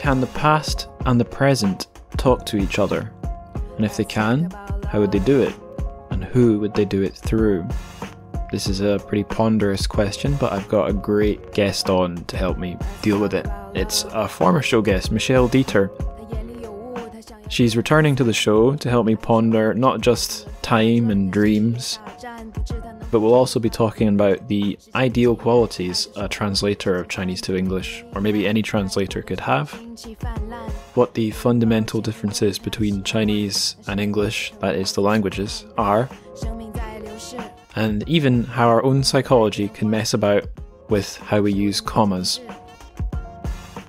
can the past and the present talk to each other? And if they can, how would they do it? And who would they do it through? This is a pretty ponderous question, but I've got a great guest on to help me deal with it. It's a former show guest, Michelle Deeter. She's returning to the show to help me ponder not just time and dreams, but we'll also be talking about the ideal qualities a translator of Chinese to English, or maybe any translator could have, what the fundamental differences between Chinese and English, that is the languages, are, and even how our own psychology can mess about with how we use commas.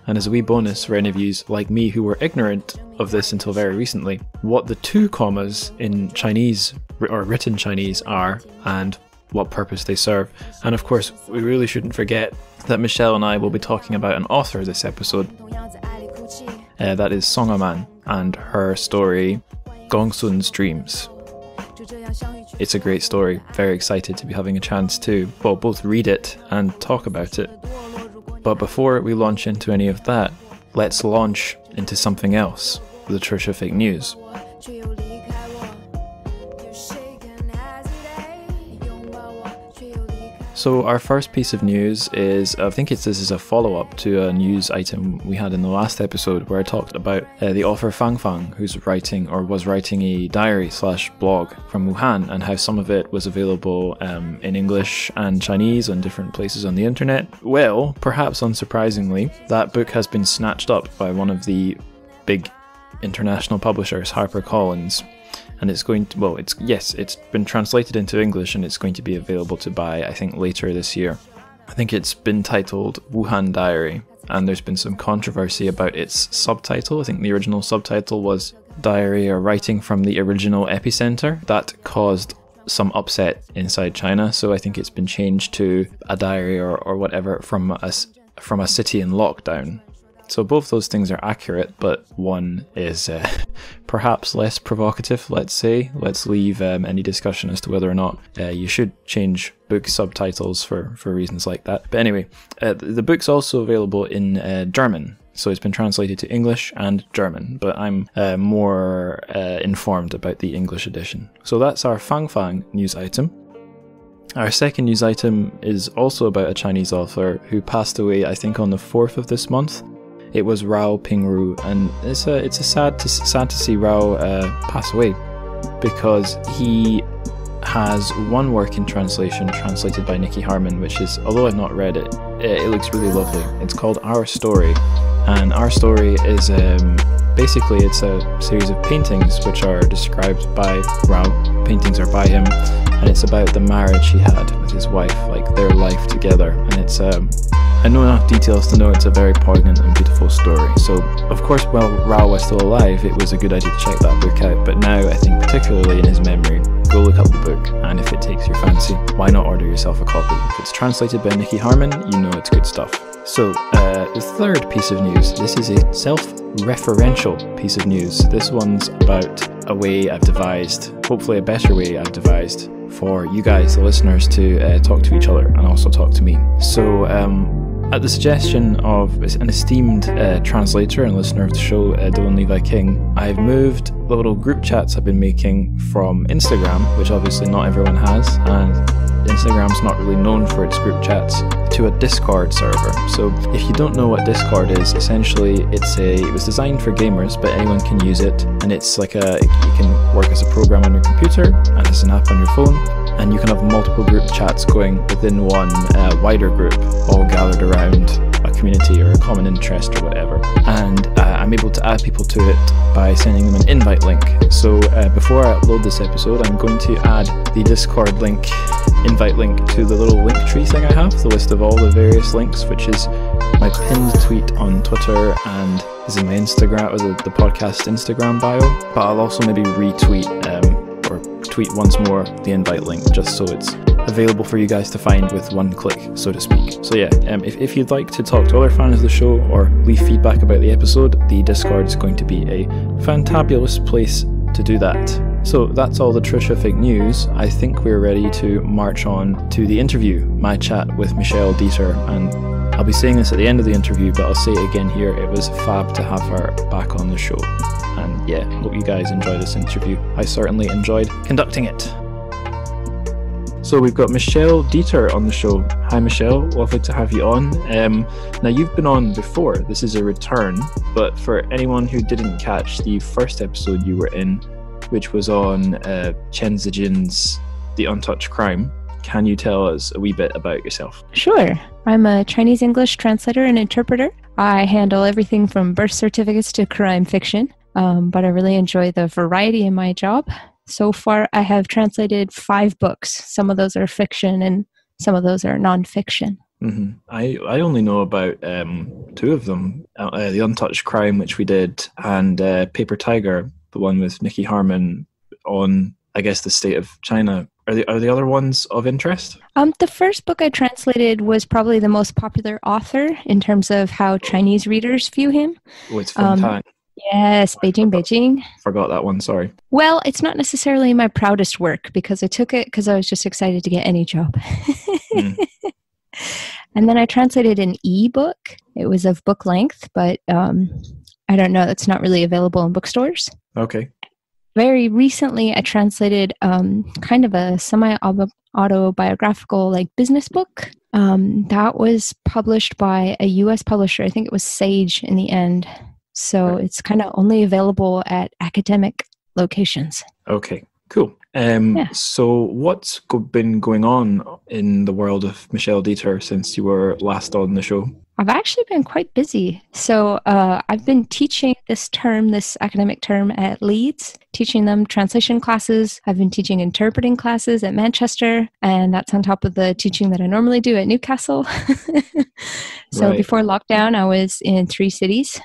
And as a wee bonus for any of you like me who were ignorant of this until very recently, what the two commas in Chinese, or written Chinese, are, and what purpose they serve. And of course, we really shouldn't forget that Michelle and I will be talking about an author this episode. That is Aman, and her story, Gongsun's Dreams. It's a great story. Very excited to be having a chance to, well, both read it and talk about it. But before we launch into any of that, let's launch into something else, the TrChFic news. So our first piece of news is, this is a follow-up to a news item we had in the last episode where I talked about the author Fang, who's writing, or was writing, a diary/blog from Wuhan, and how some of it was available in English and Chinese on different places on the internet. Well, perhaps unsurprisingly, that book has been snatched up by one of the big international publishers, HarperCollins. And it's going to, it's been translated into English and it's going to be available to buy, I think, later this year. I think it's been titled Wuhan Diary, and there's been some controversy about its subtitle. I think the original subtitle was Diary or Writing from the Original Epicenter. That caused some upset inside China, so I think it's been changed to a diary or whatever from a city in lockdown. So both those things are accurate, but one is perhaps less provocative, let's say. Let's leave any discussion as to whether or not you should change book subtitles for reasons like that. But anyway, the book's also available in German. So it's been translated to English and German, but I'm more informed about the English edition. So that's our Fang news item. Our second news item is also about a Chinese author who passed away, I think, on the 4th of this month. It was Rao Pingru, and it's sad to see Rao pass away, because he has one work in translation translated by Nicky Harman, which is, although I've not read it, it looks really lovely. It's called Our Story, and Our Story is basically it's a series of paintings which are described by Rao. Paintings are by him, and it's about the marriage he had with his wife, like their life together, and it's I know enough details to know it's a very poignant and beautiful story. So, of course, while Rao was still alive, it was a good idea to check that book out. But now, I think particularly in his memory, go look up the book, and if it takes your fancy, why not order yourself a copy? If it's translated by Nicky Harman, you know it's good stuff. So, the third piece of news, this is a self-referential piece of news. This one's about a way I've devised, hopefully a better way I've devised, for you guys, the listeners, to talk to each other and also talk to me. So, at the suggestion of an esteemed translator and listener of the show, Dylan Levi King, I've moved the little group chats I've been making from Instagram, which obviously not everyone has, and Instagram's not really known for its group chats, to a Discord server. So if you don't know what Discord is, essentially it was designed for gamers, but anyone can use it, and it's like you can work as a program on your computer and as an app on your phone, and you can have multiple group chats going within one wider group, all gathered around a community or a common interest or whatever. And I'm able to add people to it by sending them an invite link. So before I upload this episode, I'm going to add the Discord invite link to the little link tree thing I have, the list of all the various links, which is my pinned tweet on Twitter and is in my Instagram, or the podcast Instagram bio. But I'll also maybe retweet or tweet once more the invite link, just so it's available for you guys to find with one click, so to speak. So yeah, if you'd like to talk to other fans of the show or leave feedback about the episode, the Discord is going to be a fantabulous place to do that. So that's all the TrChFic news. I think we're ready to march on to the interview, my chat with Michelle Deeter. And I'll be saying this at the end of the interview, but I'll say it again here. It was fab to have her back on the show. And yeah, hope you guys enjoy this interview. I certainly enjoyed conducting it. So we've got Michelle Deeter on the show. Hi Michelle, lovely to have you on. Now you've been on before, this is a return, but for anyone who didn't catch the first episode you were in, which was on Chen Zijin's The Untouched Crime, can you tell us a wee bit about yourself? Sure. I'm a Chinese English translator and interpreter. I handle everything from birth certificates to crime fiction, but I really enjoy the variety in my job. So far, I have translated 5 books. Some of those are fiction and some of those are non-fiction. Mm-hmm. I only know about 2 of them, The Untouched Crime, which we did, and Paper Tiger, the one with Nicky Harmon on, I guess, the state of China. Are the other ones of interest? The first book I translated was probably the most popular author in terms of how Chinese readers view him. Oh, it's Feng. Yes, Beijing. Forgot that one, sorry. Well, it's not necessarily my proudest work because I took it because I was just excited to get any job. And then I translated an e-book. It was of book length, but I don't know, it's not really available in bookstores. Okay. Very recently, I translated kind of a semi-autobiographical like business book. That was published by a U.S. publisher. I think it was Sage in the end. So it's kind of only available at academic locations. Okay, cool. So what's been going on in the world of Michelle Deeter since you were last on the show? I've actually been quite busy. So I've been teaching this academic term at Leeds, teaching them translation classes. I've been teaching interpreting classes at Manchester, and that's on top of the teaching that I normally do at Newcastle. So before lockdown, I was in 3 cities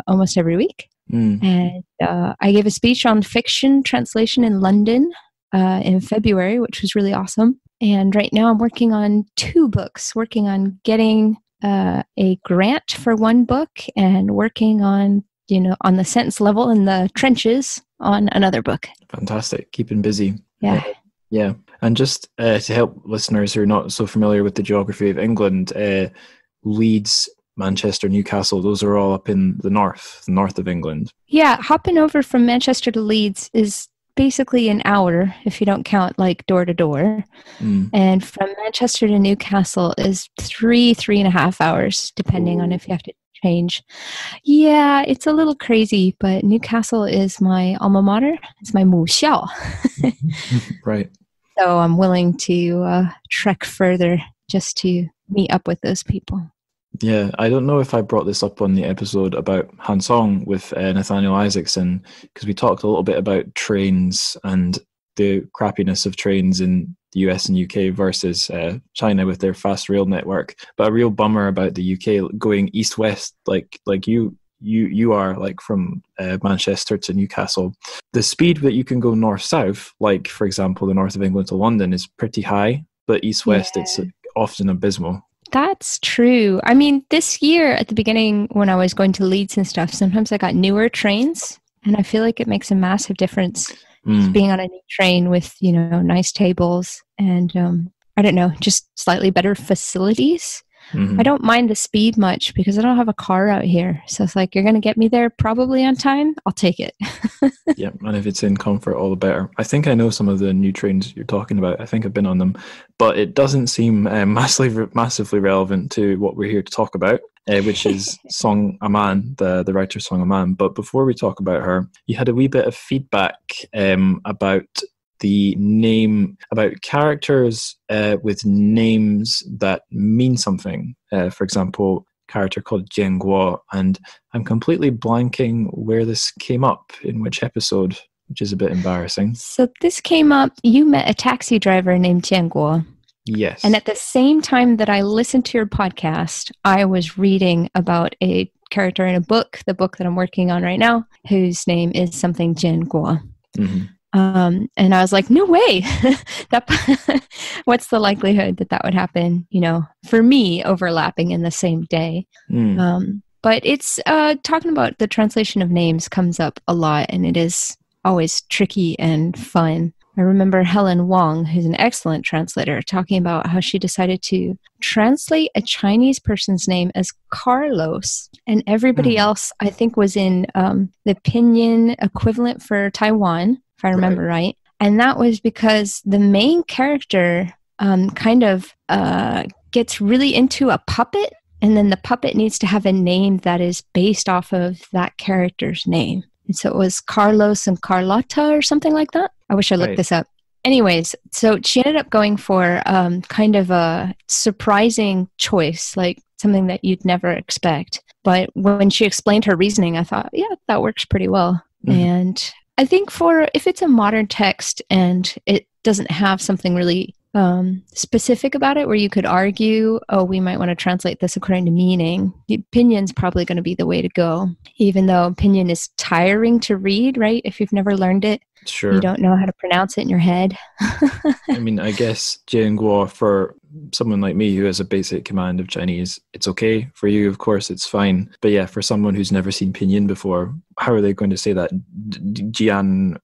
almost every week. And I gave a speech on fiction translation in London in February, which was really awesome. And right now I'm working on 2 books, working on getting a grant for 1 book and working on, on the sentence level in the trenches on another book. Fantastic. Keeping busy. Yeah. Yeah. And just to help listeners who are not so familiar with the geography of England, Leeds, Manchester, Newcastle, those are all up in the north of England. Yeah, hopping over from Manchester to Leeds is basically an hour if you don't count like door to door. And from Manchester to Newcastle is 3.5 hours, depending on if you have to change. Yeah, it's a little crazy, but Newcastle is my alma mater. It's my 母校. Right. So I'm willing to trek further just to meet up with those people. Yeah, I don't know if I brought this up on the episode about Hansong with Nathaniel Isaacson, because we talked a little bit about trains and the crappiness of trains in the US and UK versus China with their fast rail network. But a real bummer about the UK going east-west like you are, like from Manchester to Newcastle. The speed that you can go north-south, like for example the north of England to London, is pretty high, but east-west it's often abysmal. That's true. I mean, this year at the beginning when I was going to Leeds and stuff, sometimes I got newer trains and I feel like it makes a massive difference just being on a new train with, nice tables and, I don't know, just slightly better facilities. I don't mind the speed much because I don't have a car out here. So it's like, you're going to get me there probably on time. I'll take it. Yeah. And if it's in comfort, all the better. I think I know some of the new trains you're talking about. I think I've been on them, but it doesn't seem massively relevant to what we're here to talk about, which is Song Aman, the writer Song Aman. But before we talk about her, you had a wee bit of feedback about the name, about characters with names that mean something. For example, a character called Jianguo, and I'm completely blanking where this came up, in which episode, which is a bit embarrassing. So this came up, you met a taxi driver named Jianguo. Yes. And at the same time that I listened to your podcast, I was reading about a character in a book, the book that I'm working on right now, whose name is something Jianguo. And I was like, no way. What's the likelihood that would happen, for me, overlapping in the same day? But it's talking about the translation of names comes up a lot, and it is always tricky and fun. I remember Helen Wong, who's an excellent translator, talking about how she decided to translate a Chinese person's name as Carlos, and everybody else, I think, was in the pinyin equivalent for Taiwan, if I remember right. And that was because the main character gets really into a puppet, and then the puppet needs to have a name that is based off of that character's name. And so it was Carlos and Carlotta or something like that. I wish I looked this up. Anyways, so she ended up going for kind of a surprising choice, like something that you'd never expect. But when she explained her reasoning, I thought, yeah, that works pretty well. And I think if it's a modern text and it doesn't have something really specific about it where you could argue, oh, we might want to translate this according to meaning, the pinyin probably going to be the way to go, even though pinyin is tiring to read, right? If you've never learned it, you don't know how to pronounce it in your head. I mean, I guess Jianguo, for someone like me who has a basic command of Chinese, it's okay. For you, of course, it's fine. But yeah, for someone who's never seen pinyin before, how are they going to say that? Jianguo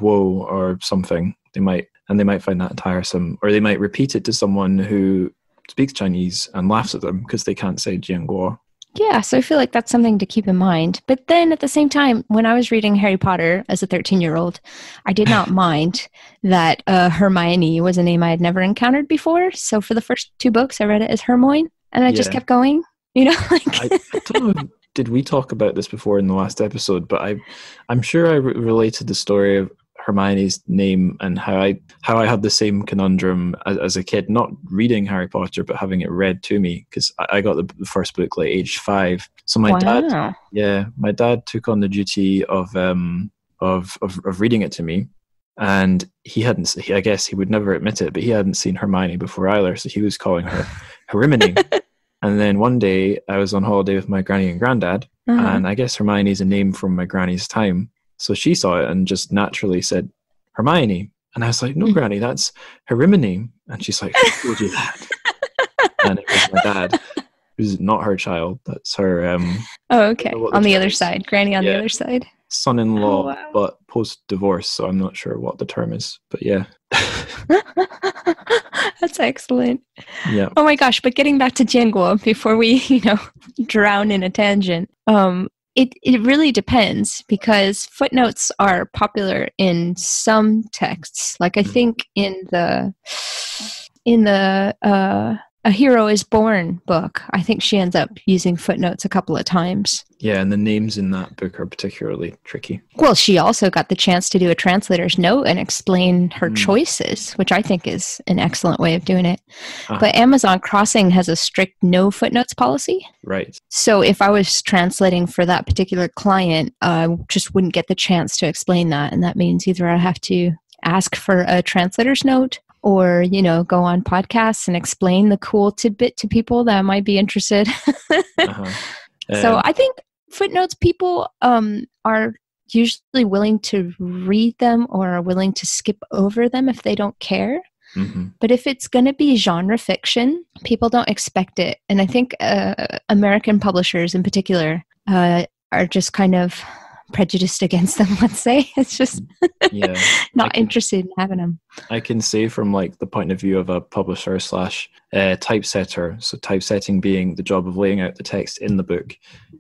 or something? They might find that tiresome, or they might repeat it to someone who speaks Chinese and laughs at them because they can't say Jianguo. Yeah, so I feel like that's something to keep in mind. But then at the same time, when I was reading Harry Potter as a 13-year-old, I did not mind that Hermione was a name I had never encountered before. So for the first 2 books, I read it as Hermione, and I just kept going. You know, I don't know. Did we talk about this before in the last episode? But I'm sure I related the story of Hermione's name and how I had the same conundrum as a kid, not reading Harry Potter but having it read to me, because I got the first book like age 5. So my dad took on the duty of reading it to me, and I guess he would never admit it, but he hadn't seen Hermione before either, so he was calling her Hermione. And then one day I was on holiday with my granny and granddad, and I guess Hermione is a name from my granny's time. So she saw it and just naturally said, Hermione. And I was like, no, Granny, that's Hermione. And she's like, who told you that? And it was my dad, who's not her child. That's her... okay. On the other side. Granny on the other side. Son-in-law, but post-divorce. So I'm not sure what the term is. But yeah. That's excellent. Yeah. Oh my gosh. But getting back to Jianguo before we, drown in a tangent. It really depends, because footnotes are popular in some texts. Like I think in the A Hero is Born book, I think she ends up using footnotes a couple of times. Yeah, and the names in that book are particularly tricky. Well, she also got the chance to do a translator's note and explain her choices, which I think is an excellent way of doing it. But Amazon Crossing has a strict no footnotes policy. Right. So if I was translating for that particular client, I just wouldn't get the chance to explain that. And that means either I have to ask for a translator's note, or, go on podcasts and explain the cool tidbit to people that might be interested. So I think footnotes, people are usually willing to read them or are willing to skip over them if they don't care. But if it's going to be genre fiction, people don't expect it. And I think American publishers in particular are just kind of prejudiced against them, let's say. It's just not interested in having them. I can say from the point of view of a publisher / typesetter, so typesetting being the job of laying out the text in the book,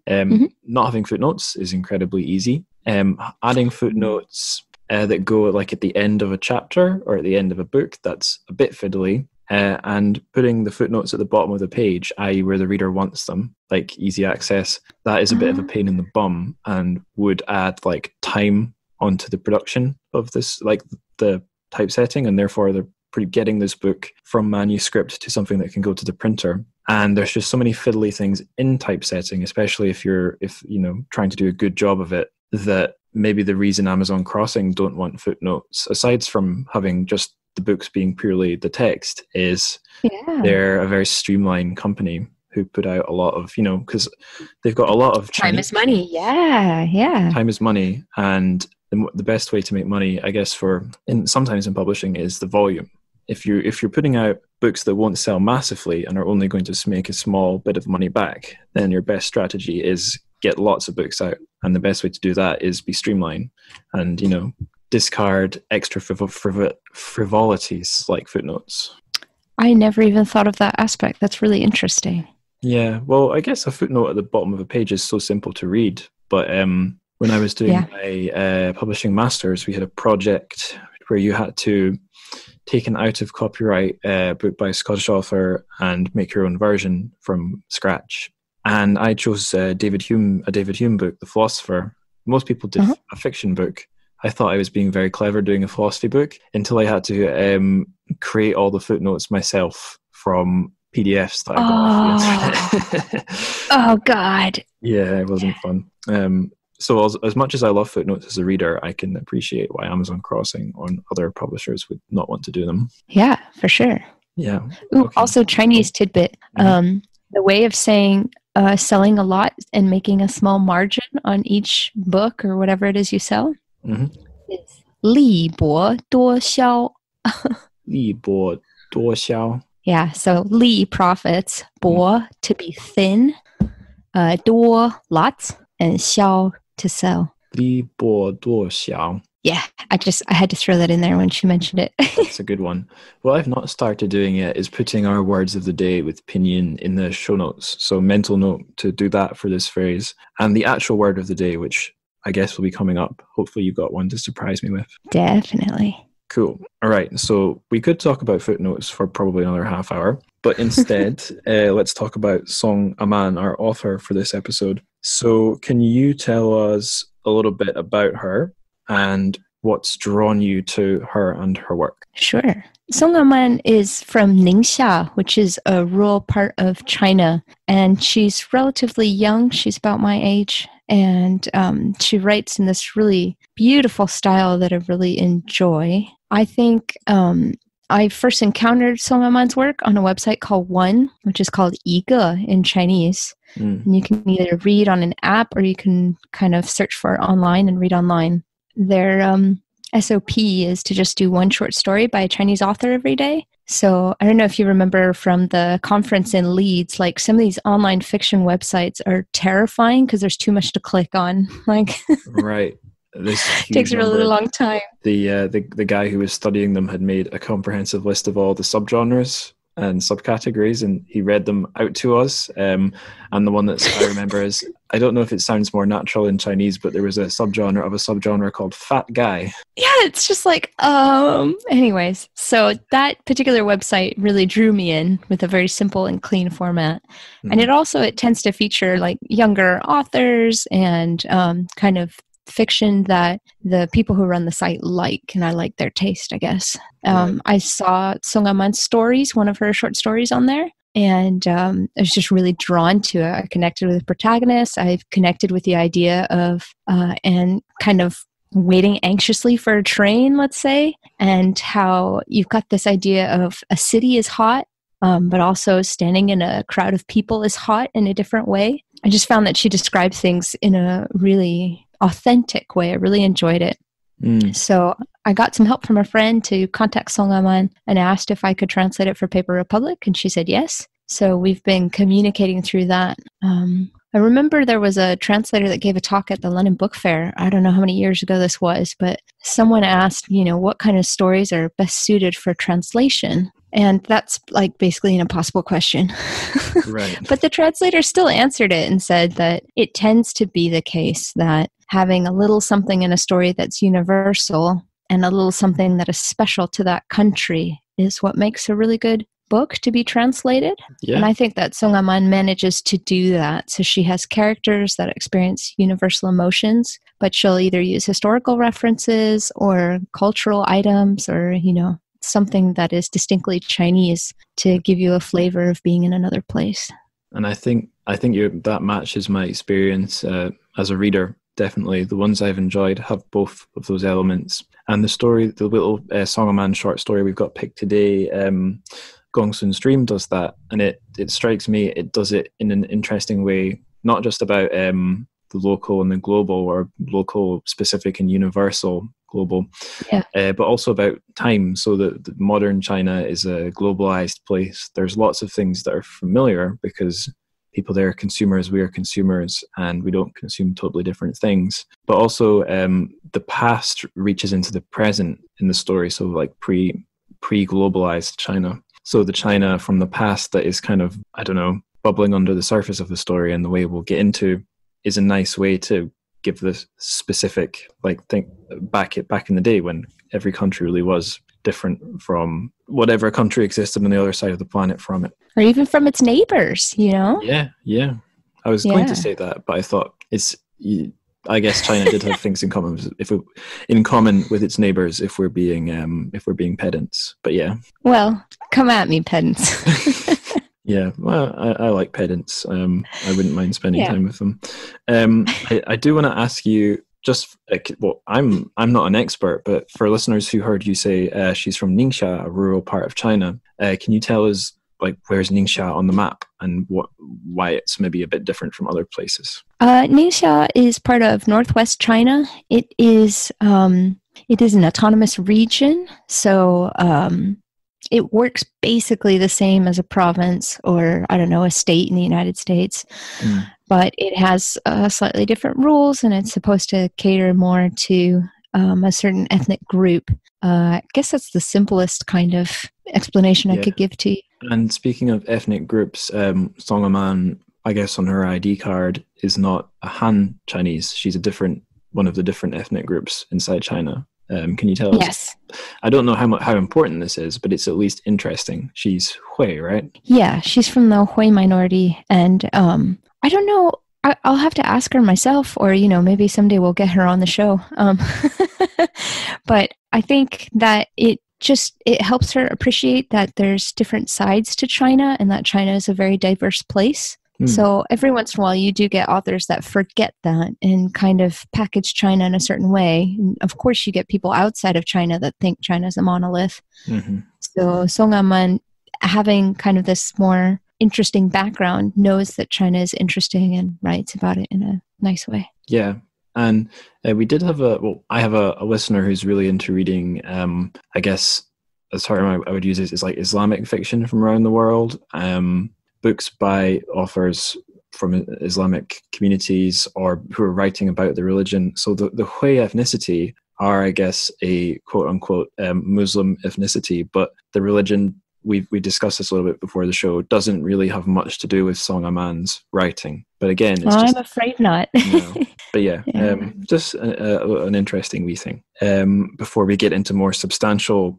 not having footnotes is incredibly easy. Adding footnotes that go at the end of a chapter or at the end of a book, that's a bit fiddly. And putting the footnotes at the bottom of the page, i.e. where the reader wants them, like easy access, that is a bit of a pain in the bum and would add time onto the production of this, the typesetting, and therefore they're getting this book from manuscript to something that can go to the printer. And there's just so many fiddly things in typesetting, especially if trying to do a good job of it, that maybe the reason Amazon Crossing don't want footnotes, aside from having just the books being purely the text, is they're a very streamlined company who put out a lot of, because they've got a lot of time is money. Time is money, and the best way to make money, I guess, sometimes in publishing, is the volume. If you're putting out books that won't sell massively and are only going to make a small bit of money back, then your best strategy is get lots of books out. And the best way to do that is be streamlined and, discard extra frivolities like footnotes. I never even thought of that aspect. That's really interesting. Yeah, well, I guess a footnote at the bottom of a page is so simple to read. But when I was doing my publishing masters, we had a project where you had to take an out of copyright book by a Scottish author and make your own version from scratch. And I chose a David Hume book, The Philosopher. Most people did a fiction book. I thought I was being very clever doing a philosophy book until I had to create all the footnotes myself from PDFs that I got off the internet. Oh, God. Yeah, it wasn't fun. So as much as I love footnotes as a reader, I can appreciate why Amazon Crossing on other publishers would not want to do them. Yeah, for sure. Yeah. Ooh, okay. Also, Chinese tidbit. The way of saying selling a lot and making a small margin on each book or whatever it is you sell is 利薄多销. 利薄多销. Yeah, so 利 profits, 薄 to be thin, 多 lots, and 销 to sell. 利薄多销. Yeah, I had to throw that in there when she mentioned it. That's a good one. What I've not started doing yet is putting our words of the day with pinyin in the show notes. So mental note to do that for this phrase. And the actual word of the day, which I guess will be coming up. Hopefully you've got one to surprise me with. Definitely. Cool. All right. So we could talk about footnotes for probably another half hour. But instead, let's talk about Song Aman, our author for this episode. So can you tell us a little bit about her and what's drawn you to her and her work? Sure. Song Aman is from Ningxia, which is a rural part of China. And she's relatively young. She's about my age. And she writes in this really beautiful style that I really enjoy. I think I first encountered Song Aman's work on a website called One, which is called 一个 in Chinese. And you can either read on an app or you can kind of search for it online and read online. Their SOP is to just do one short story by a Chinese author every day. So I don't know if you remember from the conference in Leeds, like some of these online fiction websites are terrifying because there's too much to click on. Like, right. This takes a really long time. The guy who was studying them had made a comprehensive list of all the subgenres and subcategories, and he read them out to us. And the one that I remember is, I don't know if it sounds more natural in Chinese, but there was a subgenre called fat guy. Yeah, it's just like, anyways. So that particular website really drew me in with a very simple and clean format. And it tends to feature like younger authors and kind of fiction that the people who run the site like, and I like their taste, I guess. I saw Song Aman's stories, one of her short stories on there, and I was just really drawn to it. I connected with the protagonist. I've connected with the idea of and kind of waiting anxiously for a train, let's say, and how you've got this idea of a city is hot, but also standing in a crowd of people is hot in a different way. I just found that she described things in a really authentic way. I really enjoyed it. So I got some help from a friend to contact Song Aman and asked if I could translate it for Paper Republic, and she said yes. So we've been communicating through that. I remember there was a translator that gave a talk at the London Book Fair. I don't know how many years ago this was, but someone asked, what kind of stories are best suited for translation? And that's like basically an impossible question. Right. But the translator still answered it and said that it tends to be the case that having a little something in a story that's universal and a little something that is special to that country is what makes a really good book to be translated. Yeah. And I think that Song Aman manages to do that. So she has characters that experience universal emotions, but she'll either use historical references or cultural items or, something that is distinctly Chinese to give you a flavor of being in another place. And I think that matches my experience as a reader. Definitely, the ones I've enjoyed have both of those elements. And the little Song Aman short story we've got picked today, Gongsun Stream, does that, and it strikes me it does it in an interesting way, not just about the local and the global, or local specific and universal global, but also about time. So the modern China is a globalized place. There's lots of things that are familiar because people there are consumers, we are consumers, and we don't consume totally different things. But also the past reaches into the present in the story, so like pre-globalized China. So the China from the past that is kind of, I don't know, bubbling under the surface of the story, and the way we'll get into is a nice way to give the specific, like, think back in the day when every country really was different from whatever country existed on the other side of the planet from it. Or even from its neighbors, you know? Yeah. I was going to say that, but I thought I guess China did have things in common with its neighbors if we're being pedants. But yeah. Well, come at me, pedants. Yeah, well, I like pedants. I wouldn't mind spending time with them. I do want to ask you, just I'm not an expert, but for listeners who heard you say she's from Ningxia, a rural part of China, can you tell us, like, where's Ningxia on the map and why it's maybe a bit different from other places? Ningxia is part of northwest China. It is an autonomous region, so it works basically the same as a province or, I don't know, a state in the United States. But it has slightly different rules, and it's supposed to cater more to a certain ethnic group. I guess that's the simplest kind of explanation I could give to you. And speaking of ethnic groups, Song Aman, I guess on her ID card, is not a Han Chinese. She's one of the different ethnic groups inside China. Can you tell us? Yes. I don't know how important this is, but it's at least interesting. She's Hui, right? Yeah, she's from the Hui minority. And I don't know, I'll have to ask her myself, or, maybe someday we'll get her on the show. But I think that it helps her appreciate that there's different sides to China, and that China is a very diverse place. So every once in a while you do get authors that forget that and kind of package China in a certain way. And of course you get people outside of China that think China's a monolith. Mm-hmm. So Song Aman, having kind of this more interesting background, knows that China is interesting and writes about it in a nice way. Yeah. And we did have I have a listener who's really into reading, I guess a term I would use is like Islamic fiction from around the world. Books by authors from Islamic communities or who are writing about the religion. So the Hui ethnicity are, I guess, a quote-unquote Muslim ethnicity, but the religion, we discussed this a little bit before the show, doesn't really have much to do with Song Aman's writing. But again, it's I'm afraid not. But yeah. Just an interesting wee thing. Before we get into more substantial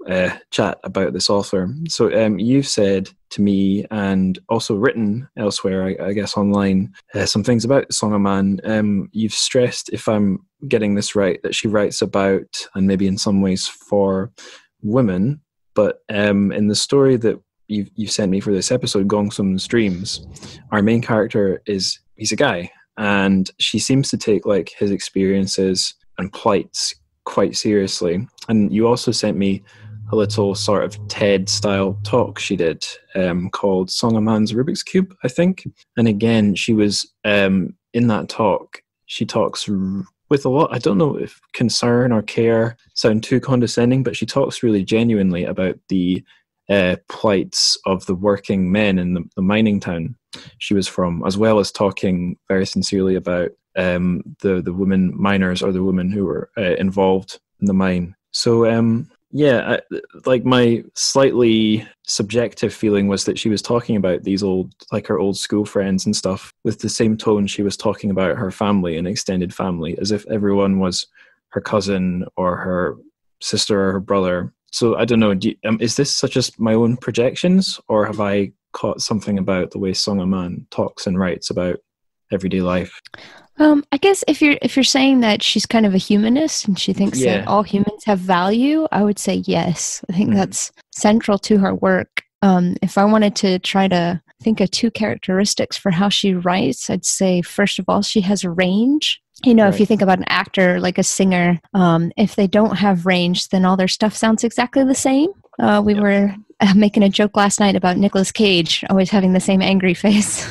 chat about this author. So you've said to me, and also written elsewhere, I guess online, some things about Song Aman. You've stressed, if I'm getting this right, that she writes about, and maybe in some ways for, women. But in the story that you sent me for this episode, Gongsun's Dreams, our main character he's a guy, and she seems to take like his experiences and plights quite seriously. And you also sent me a little sort of TED-style talk she did called Song Aman's Rubik's Cube, I think. And again, she was in that talk, she talks with a lot, I don't know if concern or care sound too condescending, but she talks really genuinely about the plights of the working men in the mining town she was from, as well as talking very sincerely about the women miners, or the women who were involved in the mine. So like my slightly subjective feeling was that she was talking about these her old school friends and stuff with the same tone she was talking about her family and extended family, as if everyone was her cousin or her sister or her brother. So I don't know, is this such as my own projections, or have I caught something about the way Song Aman talks and writes about everyday life? I guess if you're saying that she's kind of a humanist and she thinks that all humans have value, I would say yes. I think that's central to her work. If I wanted to try to think of two characteristics for how she writes, I'd say, first of all, she has a range. If you think about an actor, like a singer, if they don't have range, then all their stuff sounds exactly the same. We were making a joke last night about Nicolas Cage always having the same angry face.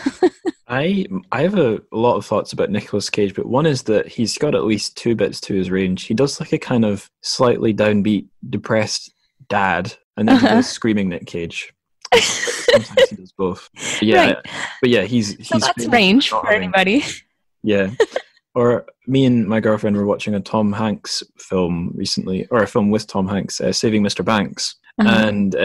I have a lot of thoughts about Nicolas Cage, but one is that he's got at least two bits to his range. He does like a kind of slightly downbeat, depressed dad, and then he does screaming Nick Cage. Sometimes he does both. But yeah, Right. but yeah, he's So that's famous range not for having- anybody. Yeah. Or me and my girlfriend were watching a Tom Hanks film recently, or a film with Tom Hanks, Saving Mr. Banks. Uh-huh. And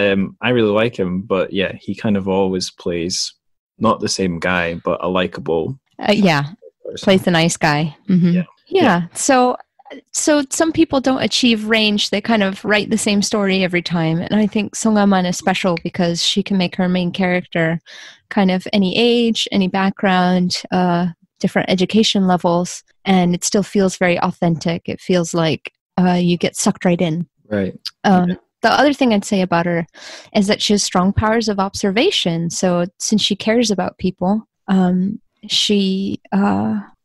I really like him, but yeah, he kind of always plays not the same guy, but a likable Yeah, person. plays the nice guy. Mhm. Yeah. Yeah. So some people don't achieve range. They kind of write the same story every time. And I think Song Aman is special because she can make her main character kind of any age, any background, different education levels, and it still feels very authentic. It feels like you get sucked right in. Right. The other thing I'd say about her is that she has strong powers of observation. So since she cares about people, she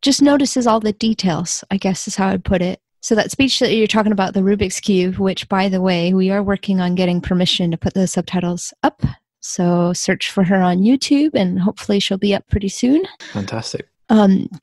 just notices all the details, I guess is how I'd put it. So that speech that you're talking about, the Rubik's Cube, which, by the way, we are working on getting permission to put the subtitles up. So search for her on YouTube, and hopefully she'll be up pretty soon. Fantastic.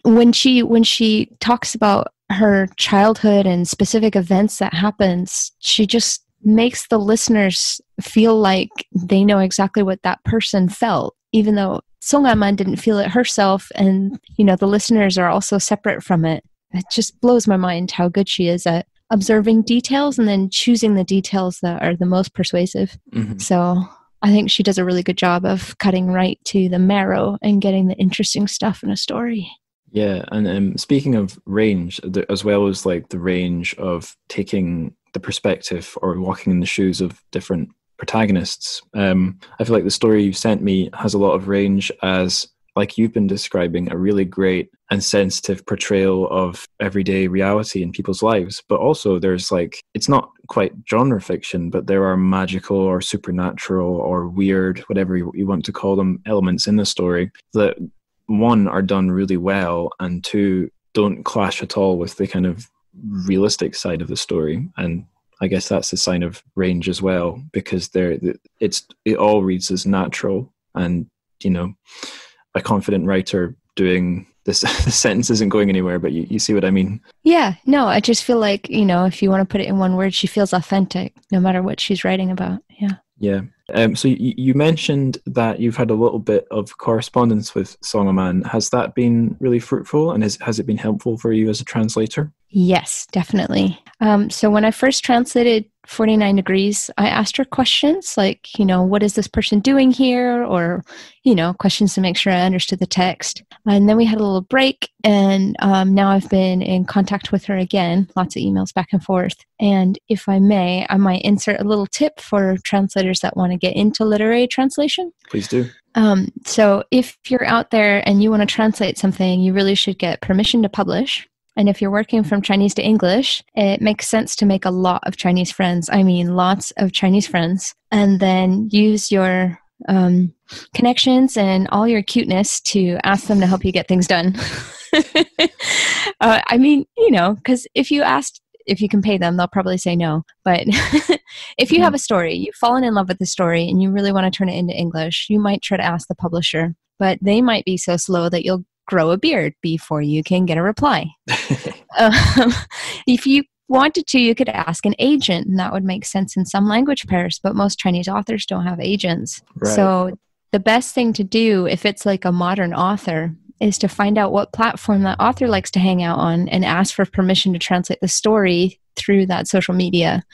When she talks about her childhood and specific events that happens, she just makes the listeners feel like they know exactly what that person felt, even though Song Aman didn't feel it herself, and the listeners are also separate from it. It just blows my mind how good she is at observing details and then choosing the details that are the most persuasive. Mm-hmm. So I think she does a really good job of cutting right to the marrow and getting the interesting stuff in a story. Yeah, and speaking of range, as well as like the range of taking the perspective or walking in the shoes of different protagonists, I feel like the story you sent me has a lot of range as, like you've been describing, a really great and sensitive portrayal of everyday reality in people's lives. But also there's like, it's not quite genre fiction, but there are magical or supernatural or weird, whatever you want to call them, elements in the story that, one, are done really well, and two, don't clash at all with the kind of realistic side of the story. And I guess that's a sign of range as well, because it all reads as natural, and a confident writer doing this. The sentence isn't going anywhere, but you see what I mean. Yeah, no, I just feel like, if you want to put it in one word, she feels authentic no matter what she's writing about. Yeah. So you mentioned that you've had a little bit of correspondence with Song Aman. Has that been really fruitful, and has it been helpful for you as a translator? Yes, definitely. So when I first translated 49 Degrees, I asked her questions like, what is this person doing here? Or, questions to make sure I understood the text. And then we had a little break, and now I've been in contact with her again, lots of emails back and forth. And if I may, I might insert a little tip for translators that want to get into literary translation. Please do. So if you're out there and you want to translate something, you really should get permission to publish. And if you're working from Chinese to English, it makes sense to make a lot of Chinese friends. I mean, lots of Chinese friends. And then use your connections and all your cuteness to ask them to help you get things done. I mean, because if you can pay them, they'll probably say no. But if you have a story, you've fallen in love with the story, and you really want to turn it into English, you might try to ask the publisher. But they might be so slow that you'll grow a beard before you can get a reply. If you wanted to, you could ask an agent, and that would make sense in some language pairs, but most Chinese authors don't have agents. Right. So the best thing to do, if it's like a modern author, is to find out what platform that author likes to hang out on and ask for permission to translate the story through that social media.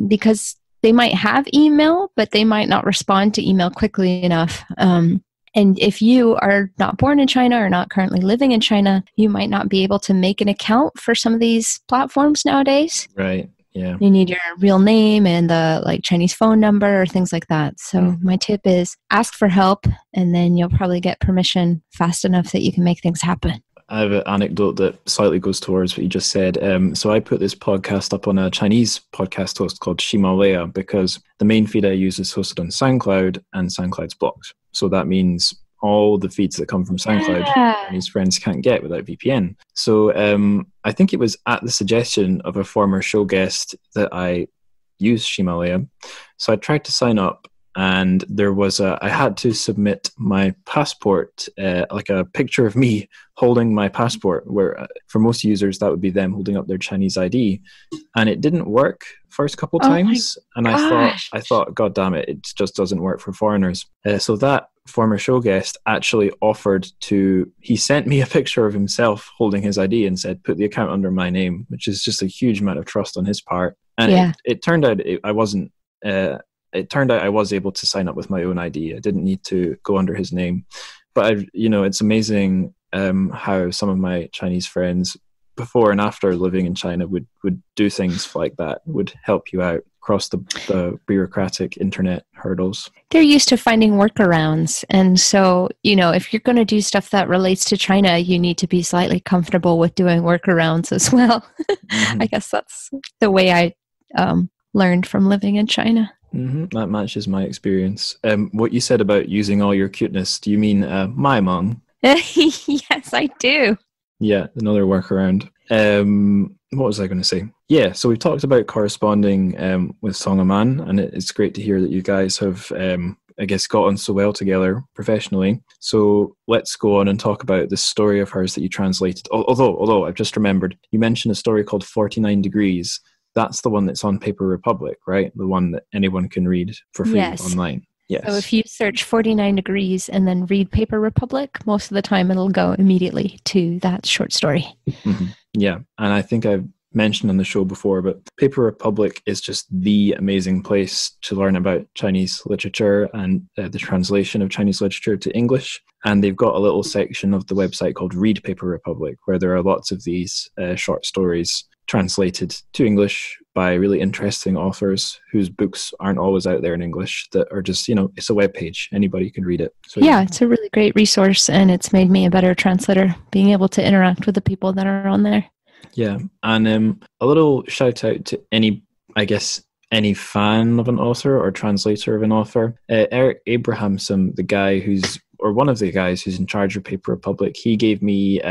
Because they might have email, but they might not respond to email quickly enough. And if you are not born in China or not currently living in China, you might not be able to make an account for some of these platforms nowadays. Right. Yeah. You need your real name and the Chinese phone number or things like that. So my tip is ask for help, and then you'll probably get permission fast enough that you can make things happen. I have an anecdote that slightly goes towards what you just said. So I put this podcast up on a Chinese podcast host called Ximalaya, because the main feed I use is hosted on SoundCloud, and SoundCloud's blocked. So that means all the feeds that come from SoundCloud, Chinese friends can't get without VPN. So I think it was at the suggestion of a former show guest that I used Ximalaya. So I tried to sign up, and I had to submit my passport, like a picture of me holding my passport, where for most users that would be them holding up their Chinese ID, and it didn't work first couple times, and I thought, God damn it, it just doesn't work for foreigners. So that former show guest actually he sent me a picture of himself holding his ID and said, put the account under my name, which is just a huge amount of trust on his part. And it turned out I wasn't. It turned out I was able to sign up with my own ID. I didn't need to go under his name. But it's amazing how some of my Chinese friends, before and after living in China, would do things like that, would help you out across the bureaucratic internet hurdles. They're used to finding workarounds. And so, if you're going to do stuff that relates to China, you need to be slightly comfortable with doing workarounds as well. Mm-hmm. I guess that's the way I learned from living in China. Mm-hmm. That matches my experience. What you said about using all your cuteness, do you mean mófāng? Yes, I do. Yeah, another workaround. What was I going to say? Yeah, so we've talked about corresponding with Song Aman, and it's great to hear that you guys have, I guess, got on so well together professionally. So let's go on and talk about this story of hers that you translated. Although I've just remembered, you mentioned a story called 49 Degrees. That's the one that's on Paper Republic, right? The one that anyone can read for free online. Yes. So if you search 49 Degrees and then read Paper Republic, most of the time it'll go immediately to that short story. Mm-hmm. Yeah. And I think I've mentioned on the show before, but Paper Republic is just the amazing place to learn about Chinese literature and the translation of Chinese literature to English. And they've got a little section of the website called Read Paper Republic, where there are lots of these short stories translated to English by really interesting authors whose books aren't always out there in English, that are just, it's a web page. Anybody can read it. So, yeah, it's a really great resource, and it's made me a better translator, being able to interact with the people that are on there. Yeah, and a little shout out to any fan of an author or translator of an author. Eric Abrahamson, one of the guys who's in charge of Paper Republic, he gave me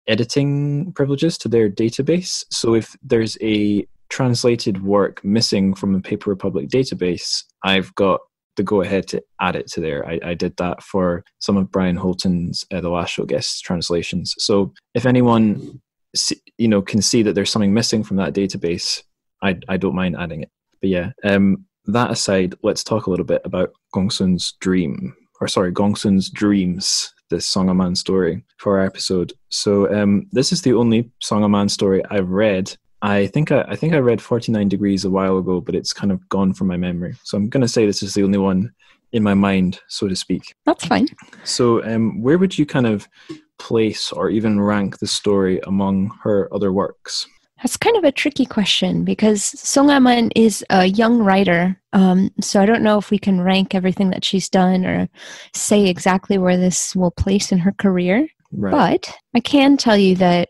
editing privileges to their database. So if there's a translated work missing from the Paper Republic database, I've got the go-ahead to add it to there. I did that for some of Brian Holton's The Last Show guest translations. So if anyone can see that there's something missing from that database, I don't mind adding it. But yeah, that aside, let's talk a little bit about Gongsun's dreams, this Song Aman story for our episode. So this is the only Song Aman story I've read. I think I read 49 Degrees a while ago, but it's kind of gone from my memory. So I'm going to say this is the only one in my mind, so to speak. That's fine. So where would you kind of place or even rank the story among her other works? That's kind of a tricky question, because Song Aman is a young writer, so I don't know if we can rank everything that she's done or say exactly where this will place in her career. Right. But I can tell you that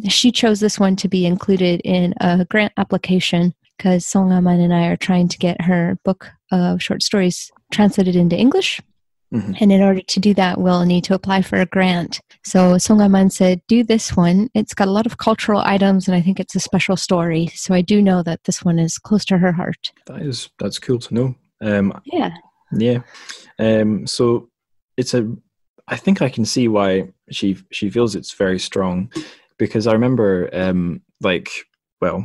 she chose this one to be included in a grant application, because Song Aman and I are trying to get her book of short stories translated into English. Mm-hmm. And in order to do that, we'll need to apply for a grant. So Song Aman said, do this one. It's got a lot of cultural items, and I think it's a special story. So I do know that this one is close to her heart. That's cool to know. Yeah. So I think I can see why she feels it's very strong, because I remember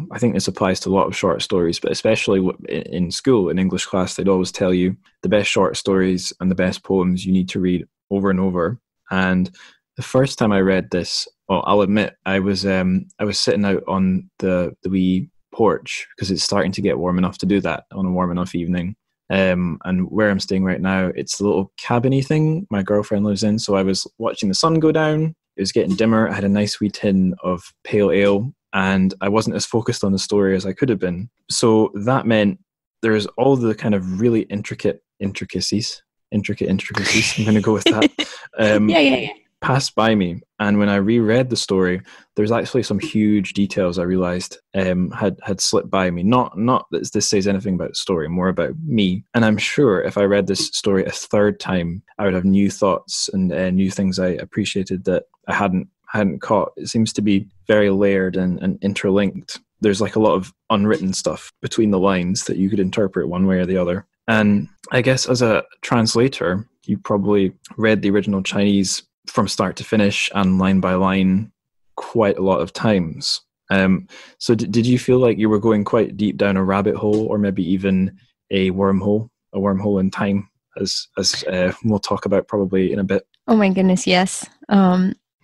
I think this applies to a lot of short stories, but especially in school, in English class, they'd always tell you the best short stories and the best poems you need to read over and over. And the first time I read this, well, I'll admit, I was sitting out on the wee porch, because it's starting to get warm enough to do that on a warm enough evening. And where I'm staying right now, it's the little cabin-y thing my girlfriend lives in. So I was watching the sun go down. It was getting dimmer. I had a nice wee tin of pale ale, and I wasn't as focused on the story as I could have been. So that meant there's all the kind of really intricate intricacies. I'm going to go with that. Yeah. Passed by me. And when I reread the story, there's actually some huge details I realized had slipped by me. Not that this says anything about the story, more about me. And I'm sure if I read this story a third time, I would have new thoughts and new things I appreciated that I hadn't caught. It seems to be very layered and interlinked. There's like a lot of unwritten stuff between the lines that you could interpret one way or the other. And I guess as a translator, you probably read the original Chinese from start to finish and line by line quite a lot of times. So did you feel like you were going quite deep down a rabbit hole, or maybe even a wormhole in time, as we'll talk about probably in a bit? Oh my goodness, yes.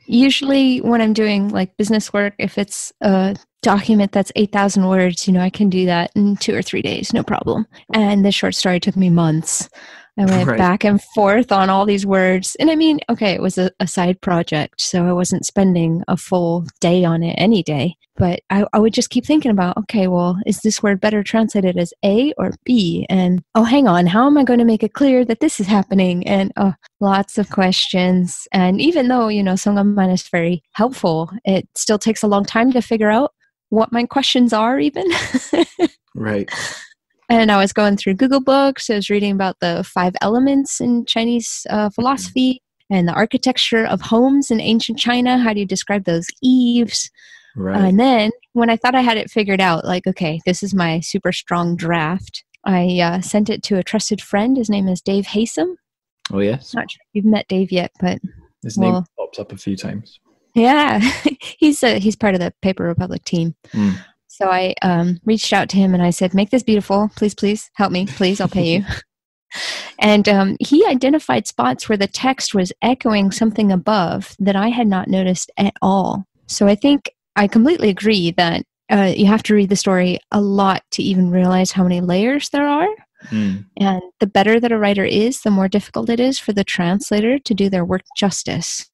Usually when I'm doing like business work, if it's a document that's 8,000 words, I can do that in 2 or 3 days, no problem. And this short story took me months. I went back and forth on all these words. And I mean, okay, it was a side project, so I wasn't spending a full day on it any day. But I would just keep thinking about, okay, well, is this word better translated as A or B? And, oh, hang on, how am I going to make it clear that this is happening? And lots of questions. And even though, Aman is very helpful, it still takes a long time to figure out what my questions are even. Right. And I was going through Google Books. I was reading about the 5 elements in Chinese philosophy and the architecture of homes in ancient China. How do you describe those eaves? Right. And then when I thought I had it figured out, like, okay, this is my super strong draft, I sent it to a trusted friend. His name is Dave Haysom. Oh, yes. Not sure if you've met Dave yet, but his name pops up a few times. Yeah, he's part of the Paper Republic team. So I reached out to him and I said, make this beautiful. Please help me. Please, I'll pay you. And he identified spots where the text was echoing something above that I had not noticed at all. So I think I completely agree that you have to read the story a lot to even realize how many layers there are. And the better that a writer is, the more difficult it is for the translator to do their work justice.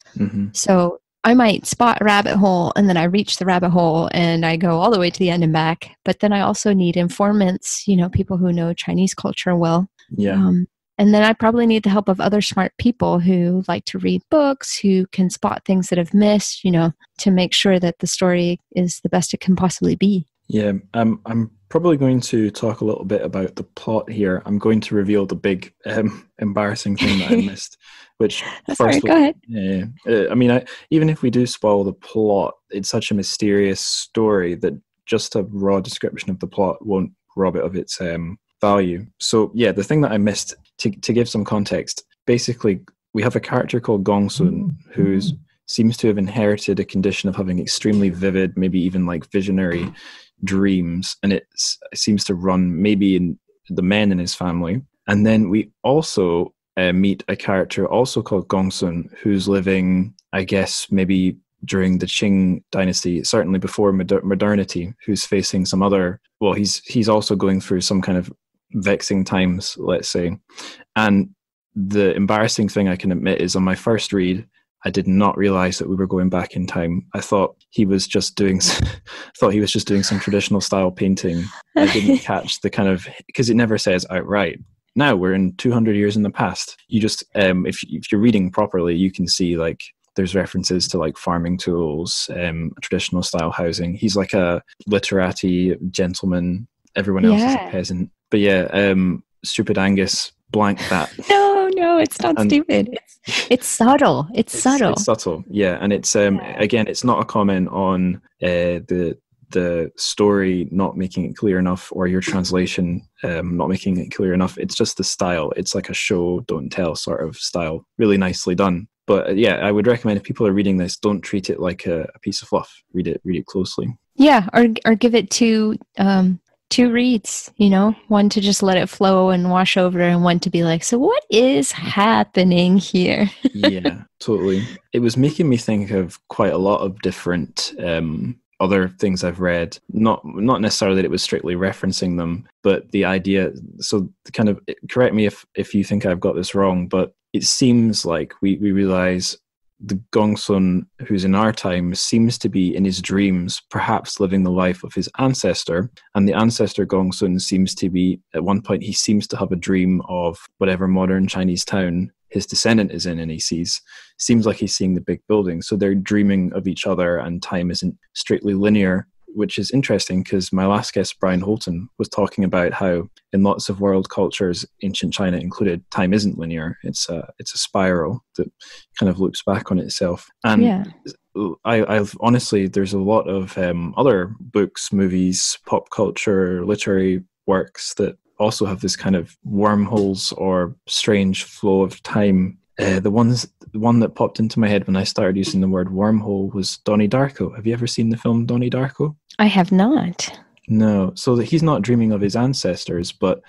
So I might spot a rabbit hole and then I reach the rabbit hole and I go all the way to the end and back. But then I also need informants, people who know Chinese culture well. Yeah. And then I probably need the help of other smart people who like to read books, who can spot things that I've missed, to make sure that the story is the best it can possibly be. Yeah, I'm probably going to talk a little bit about the plot here. I'm going to reveal the big embarrassing thing that I missed. Which Sorry, go ahead. Yeah, I mean, even if we do spoil the plot, it's such a mysterious story that just a raw description of the plot won't rob it of its value. So yeah, the thing that I missed, to give some context, basically we have a character called Gongsun who seems to have inherited a condition of having extremely vivid, maybe even like visionary dreams, and it seems to run maybe in the men in his family. And then we also meet a character also called Gongsun, who's living, I guess, maybe during the Qing dynasty, certainly before modernity, who's facing some other, well, he's also going through some kind of vexing times, let's say. And the embarrassing thing I can admit is on my first read, I did not realize that we were going back in time. I thought he was just doing some traditional style painting. I didn't catch the kind of, because it never says outright, now we're in 200 years in the past. You just, if you're reading properly, you can see like there's references to like farming tools, traditional style housing. He's like a literati gentleman. Everyone else is a peasant. But yeah, stupid Angus, blank that. No, it's not stupid. It's subtle. It's subtle. It's subtle, yeah. And it's again, it's not a comment on the story not making it clear enough, or your translation not making it clear enough. It's just the style. It's like a show don't tell sort of style. Really nicely done. But yeah, I would recommend if people are reading this, don't treat it like a piece of fluff. Read it closely. Yeah, or give it two reads, one to just let it flow and wash over, and one to be like, so what is happening here? Yeah, totally. It was making me think of quite a lot of different other things I've read, not necessarily that it was strictly referencing them, but the idea, so kind of, correct me if you think I've got this wrong, but it seems like we realize the Gongsun who's in our time seems to be in his dreams perhaps living the life of his ancestor, and the ancestor Gongsun seems to be, at one point he seems to have a dream of whatever modern Chinese town his descendant is in, and seems like he's seeing the big building. So they're dreaming of each other, and time isn't strictly linear, which is interesting because my last guest, Brian Holton, was talking about how in lots of world cultures, ancient China included, time isn't linear. It's a spiral that kind of loops back on itself. And yeah. I've honestly, there's a lot of other books, movies, pop culture, literary works that also have this kind of wormholes or strange flow of time. The one that popped into my head when I started using the word wormhole was Donnie Darko. Have you ever seen the film Donnie Darko? I have not. No. So that he's not dreaming of his ancestors, but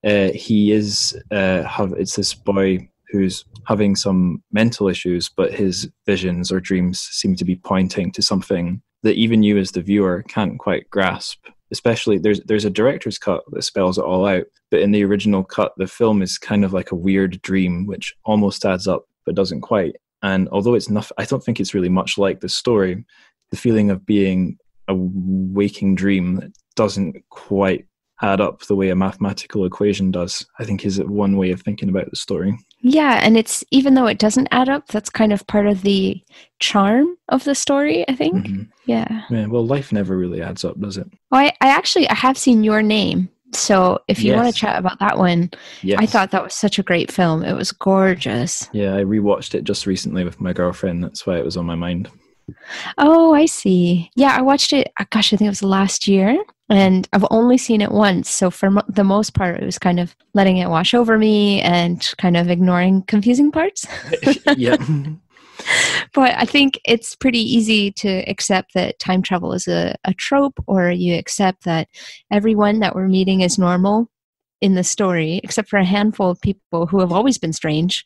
he is. It's this boy who's having some mental issues, but his visions or dreams seem to be pointing to something that even you as the viewer can't quite grasp. Especially there's a director's cut that spells it all out, but in the original cut, the film is kind of like a weird dream, which almost adds up but doesn't quite. And although it's not, I don't think it's really much like the story. The feeling of being a waking dream that doesn't quite add up the way a mathematical equation does, I think is one way of thinking about the story. Yeah, and it's, even though it doesn't add up, that's kind of part of the charm of the story, I think. Mm-hmm. Yeah. Well, life never really adds up, does it? Well, I have seen Your Name. So if you want to chat about that one, I thought that was such a great film. It was gorgeous. Yeah, I rewatched it just recently with my girlfriend. That's why it was on my mind. Oh, I see. Yeah, I watched it, gosh, I think it was last year. And I've only seen it once. So for the most part, it was kind of letting it wash over me and kind of ignoring confusing parts. Yeah. But I think it's pretty easy to accept that time travel is a trope, or you accept that everyone that we're meeting is normal in the story, except for a handful of people who have always been strange.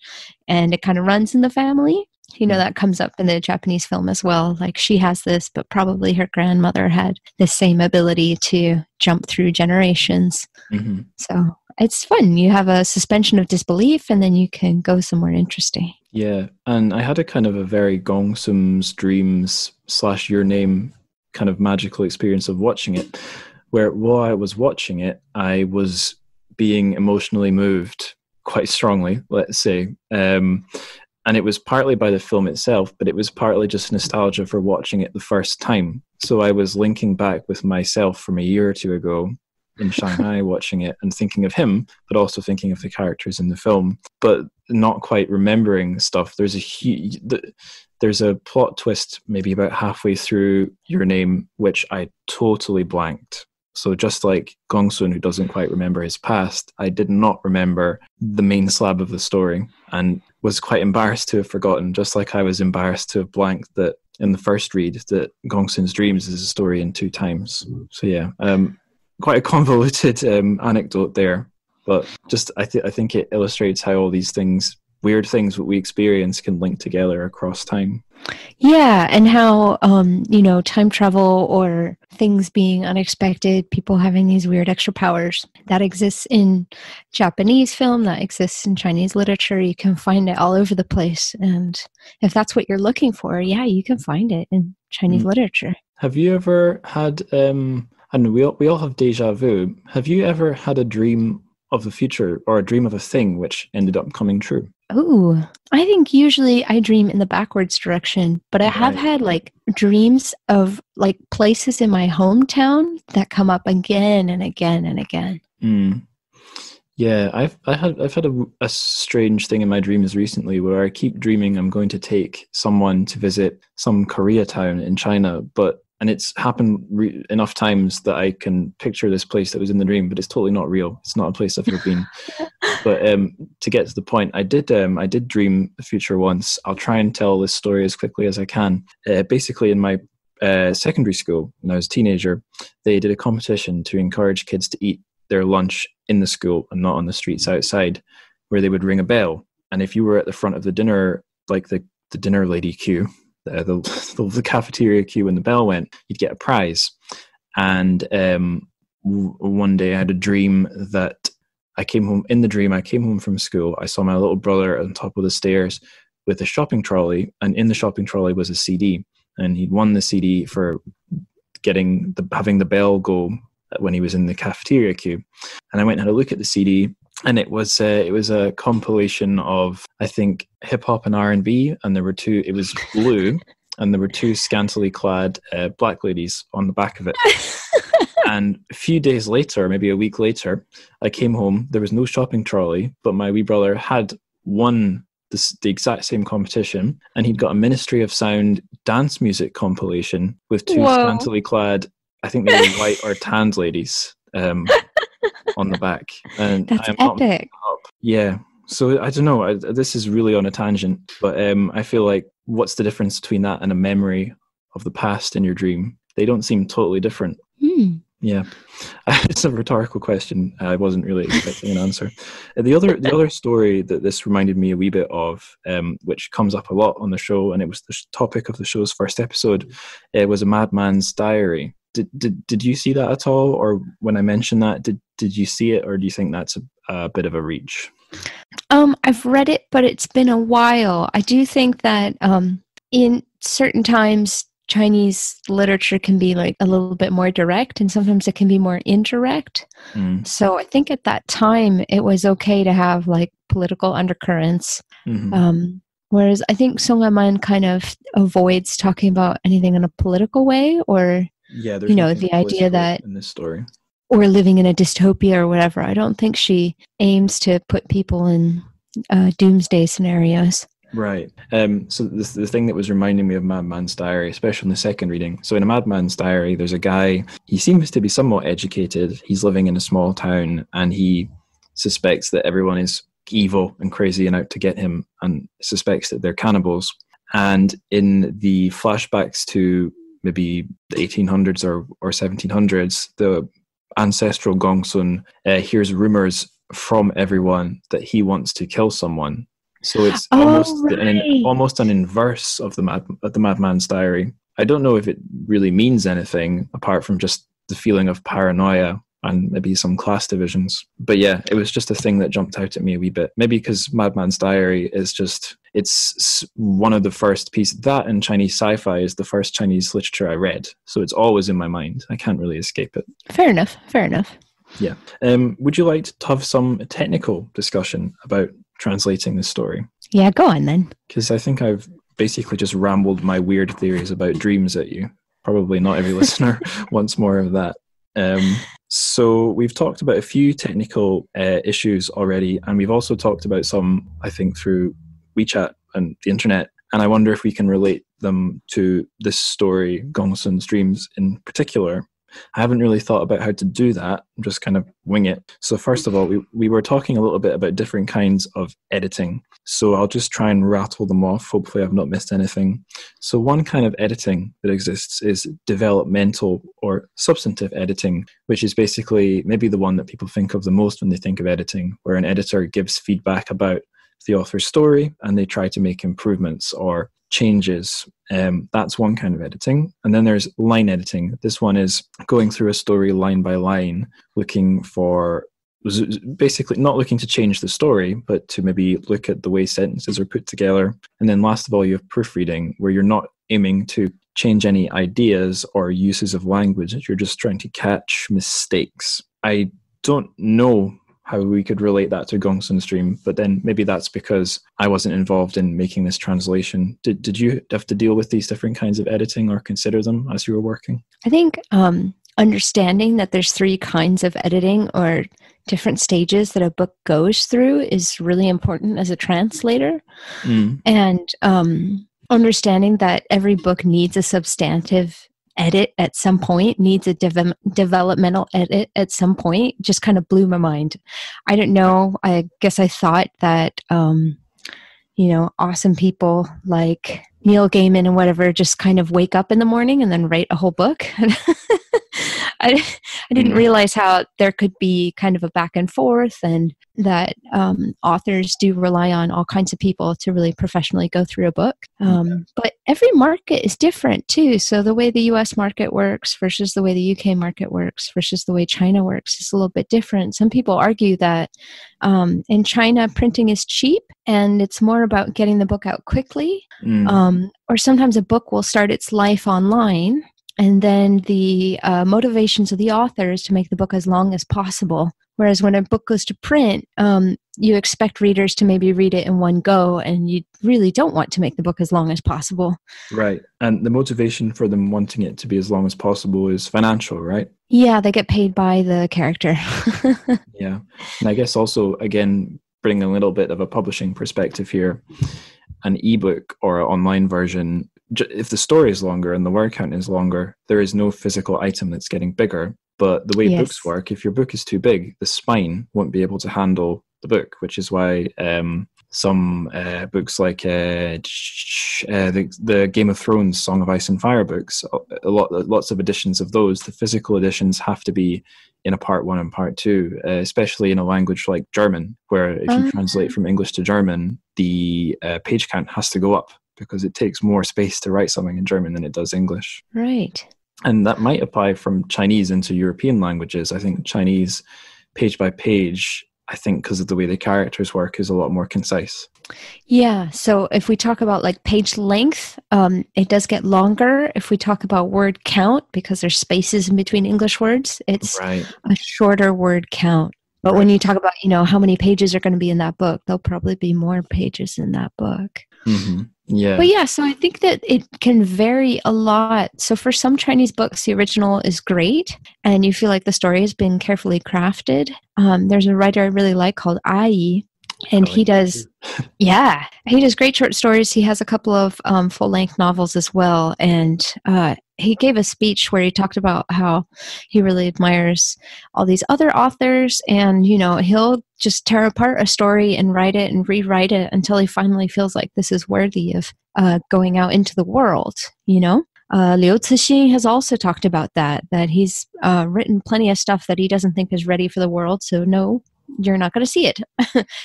And it kind of runs in the family. You know, that comes up in the Japanese film as well. Like, she has this, but probably her grandmother had the same ability to jump through generations. Mm-hmm. So it's fun. You have a suspension of disbelief, and then you can go somewhere interesting. Yeah, and I had a kind of a very Gongsun's Dreams / Your Name kind of magical experience of watching it, where while I was watching it, I was being emotionally moved quite strongly, let's say. And it was partly by the film itself, but it was partly just nostalgia for watching it the first time. So I was linking back with myself from a year or two ago in Shanghai watching it and thinking of him, but also thinking of the characters in the film, but not quite remembering stuff. There's a plot twist maybe about halfway through Your Name, which I totally blanked. So just like Gongsun, who doesn't quite remember his past, I did not remember the main slab of the story and was quite embarrassed to have forgotten, just like I was embarrassed to have blanked that in the first read that Gongsun's Dreams is a story in 2 times. So yeah, quite a convoluted anecdote there, but just I think it illustrates how all these things, weird things that we experience, can link together across time. Yeah, and how, time travel or things being unexpected, people having these weird extra powers, that exists in Japanese film, that exists in Chinese literature. You can find it all over the place. And if that's what you're looking for, yeah, you can find it in Chinese literature. Have you ever had, I don't know, we all have deja vu. Have you ever had a dream of the future or a dream of a thing which ended up coming true? Oh, I think usually I dream in the backwards direction, but I have had like dreams of like places in my hometown that come up again and again and again. Yeah, I've had a strange thing in my dreams recently where I keep dreaming I'm going to take someone to visit some Koreatown in China, and it's happened enough times that I can picture this place that was in the dream, but it's totally not real. It's not a place I've ever been. But to get to the point, I did dream the future once. I'll try and tell this story as quickly as I can. Basically, in my secondary school, when I was a teenager, they did a competition to encourage kids to eat their lunch in the school and not on the streets outside, where they would ring a bell. And if you were at the front of the dinner, like the dinner lady queue, the cafeteria queue, when the bell went, you'd get a prize. And one day I had a dream that I came home from school. I saw my little brother on top of the stairs with a shopping trolley, and in the shopping trolley was a CD, and he'd won the CD for having the bell go when he was in the cafeteria queue. And I went and had a look at the CD, and it was a compilation of, I think, hip hop and R&B, and it was blue, and there were 2 scantily clad black ladies on the back of it. And a few days later, maybe a week later, I came home. There was no shopping trolley, but my wee brother had won the exact same competition, and he'd got a Ministry of Sound dance music compilation with 2 scantily clad, I think they were white or tanned ladies. on the back. And That's I'm not making epic. it up. Yeah. So I don't know. This is really on a tangent, but I feel like what's the difference between that and a memory of the past in your dream? They don't seem totally different. Yeah, it's a rhetorical question. I wasn't really expecting an answer. The other story that this reminded me a wee bit of, which comes up a lot on the show, and it was the topic of the show's first episode, was A Madman's Diary. Did you see that at all, or when I mentioned that, did you see it, or do you think that's a bit of a reach? I've read it, but it's been a while. I do think that in certain times, Chinese literature can be like a little bit more direct, and sometimes it can be more indirect. So I think at that time it was okay to have like political undercurrents. Whereas I think Song Aman kind of avoids talking about anything in a political way, or there's the idea that in this story, or living in a dystopia or whatever. I don't think she aims to put people in doomsday scenarios. Right. So the thing that was reminding me of Madman's Diary, especially in the second reading. So in A Madman's Diary, there's a guy, he seems to be somewhat educated. He's living in a small town, and he suspects that everyone is evil and crazy and out to get him, and suspects that they're cannibals. And in the flashbacks to maybe the 1800s or 1700s, the ancestral Gongsun hears rumors from everyone that he wants to kill someone. So it's almost an inverse of the Madman's Diary. I don't know if it really means anything apart from just the feeling of paranoia and maybe some class divisions. But yeah, it was just a thing that jumped out at me a wee bit. Maybe because Madman's Diary is it's one of the first pieces. That and Chinese sci-fi is the first Chinese literature I read. So it's always in my mind. I can't really escape it. Fair enough. Yeah. Would you like to have some technical discussion about translating this story? Yeah, go on then. Because I think I've basically just rambled my weird theories about dreams at you. Probably not every listener wants more of that. So we've talked about a few technical issues already, and we've also talked about some, I think, through WeChat and the internet. And I wonder if we can relate them to this story, Gongsun's dreams in particular. I haven't really thought about how to do that. I'm just kind of wing it. So first of all, we were talking a little bit about different kinds of editing. So I'll just try and rattle them off. Hopefully I've not missed anything. So one kind of editing that exists is developmental or substantive editing, which is basically maybe the one that people think of the most when they think of editing, where an editor gives feedback about the author's story and they try to make improvements or changes. That's one kind of editing. And then there's line editing. This one is going through a story line by line, looking for, basically not looking to change the story, but to maybe look at the way sentences are put together. And then last of all, you have proofreading, where you're not aiming to change any ideas or uses of language. You're just trying to catch mistakes. I don't know how we could relate that to Gongsun's dream, but then maybe that's because I wasn't involved in making this translation. Did you have to deal with these different kinds of editing or consider them as you were working? I think understanding that there's 3 kinds of editing or different stages that a book goes through is really important as a translator. And understanding that every book needs a substantive edit at some point, needs a developmental edit at some point, just kind of blew my mind. I don't know. I guess I thought that, awesome people like Neil Gaiman and whatever just kind of wake up in the morning and then write a whole book. I didn't realize how there could be kind of a back and forth, and that authors do rely on all kinds of people to really professionally go through a book. But every market is different too. So the way the US market works versus the way the UK market works versus the way China works is a little bit different. Some people argue that in China, printing is cheap and it's more about getting the book out quickly. Or sometimes a book will start its life online, and then the motivations of the author is to make the book as long as possible. Whereas when a book goes to print, you expect readers to maybe read it in one go, and you really don't want to make the book as long as possible. Right. And the motivation for them wanting it to be as long as possible is financial, right? Yeah, they get paid by the character. Yeah. And I guess also, again, bring a little bit of a publishing perspective here. An ebook or an online version, if the story is longer and the word count is longer, there is no physical item that's getting bigger. But the way Yes. books work, if your book is too big, the spine won't be able to handle the book, which is why some books like the Game of Thrones Song of Ice and Fire books, lots of editions of those, the physical editions have to be in a part 1 and part 2, especially in a language like German, where if you translate from English to German, the page count has to go up because it takes more space to write something in German than it does English. Right. And that might apply from Chinese into European languages. I think Chinese, page by page, I think because of the way the characters work, is a lot more concise. Yeah. So if we talk about like page length, it does get longer. If we talk about word count, because there's spaces in between English words, it's Right. a shorter word count. But when you talk about, how many pages are going to be in that book, there'll probably be more pages in that book. Mm-hmm. Yeah. But yeah, so I think that it can vary a lot. So for some Chinese books, the original is great, and you feel like the story has been carefully crafted. There's a writer I really like called Ai, and he does, he does great short stories. He has a couple of full-length novels as well, and he gave a speech where he talked about how he really admires all these other authors, and he'll just tear apart a story and write it and rewrite it until he finally feels like this is worthy of going out into the world. Liu Cixin has also talked about that he's written plenty of stuff that he doesn't think is ready for the world, so no, you're not going to see it,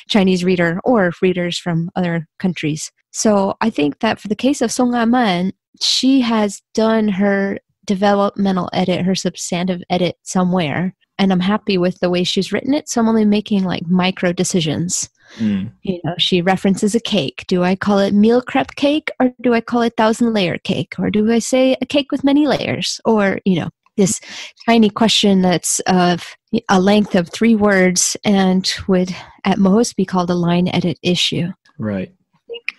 Chinese reader or readers from other countries. So I think that for the case of Song Aman, she has done her developmental edit, her substantive edit somewhere, and I'm happy with the way she's written it, so I'm only making like micro decisions. She references a cake. Do I call it meal crepe cake, or do I call it 1,000-layer cake, or do I say a cake with many layers, or this tiny question that's of a length of 3 words and would at most be called a line edit issue. Right.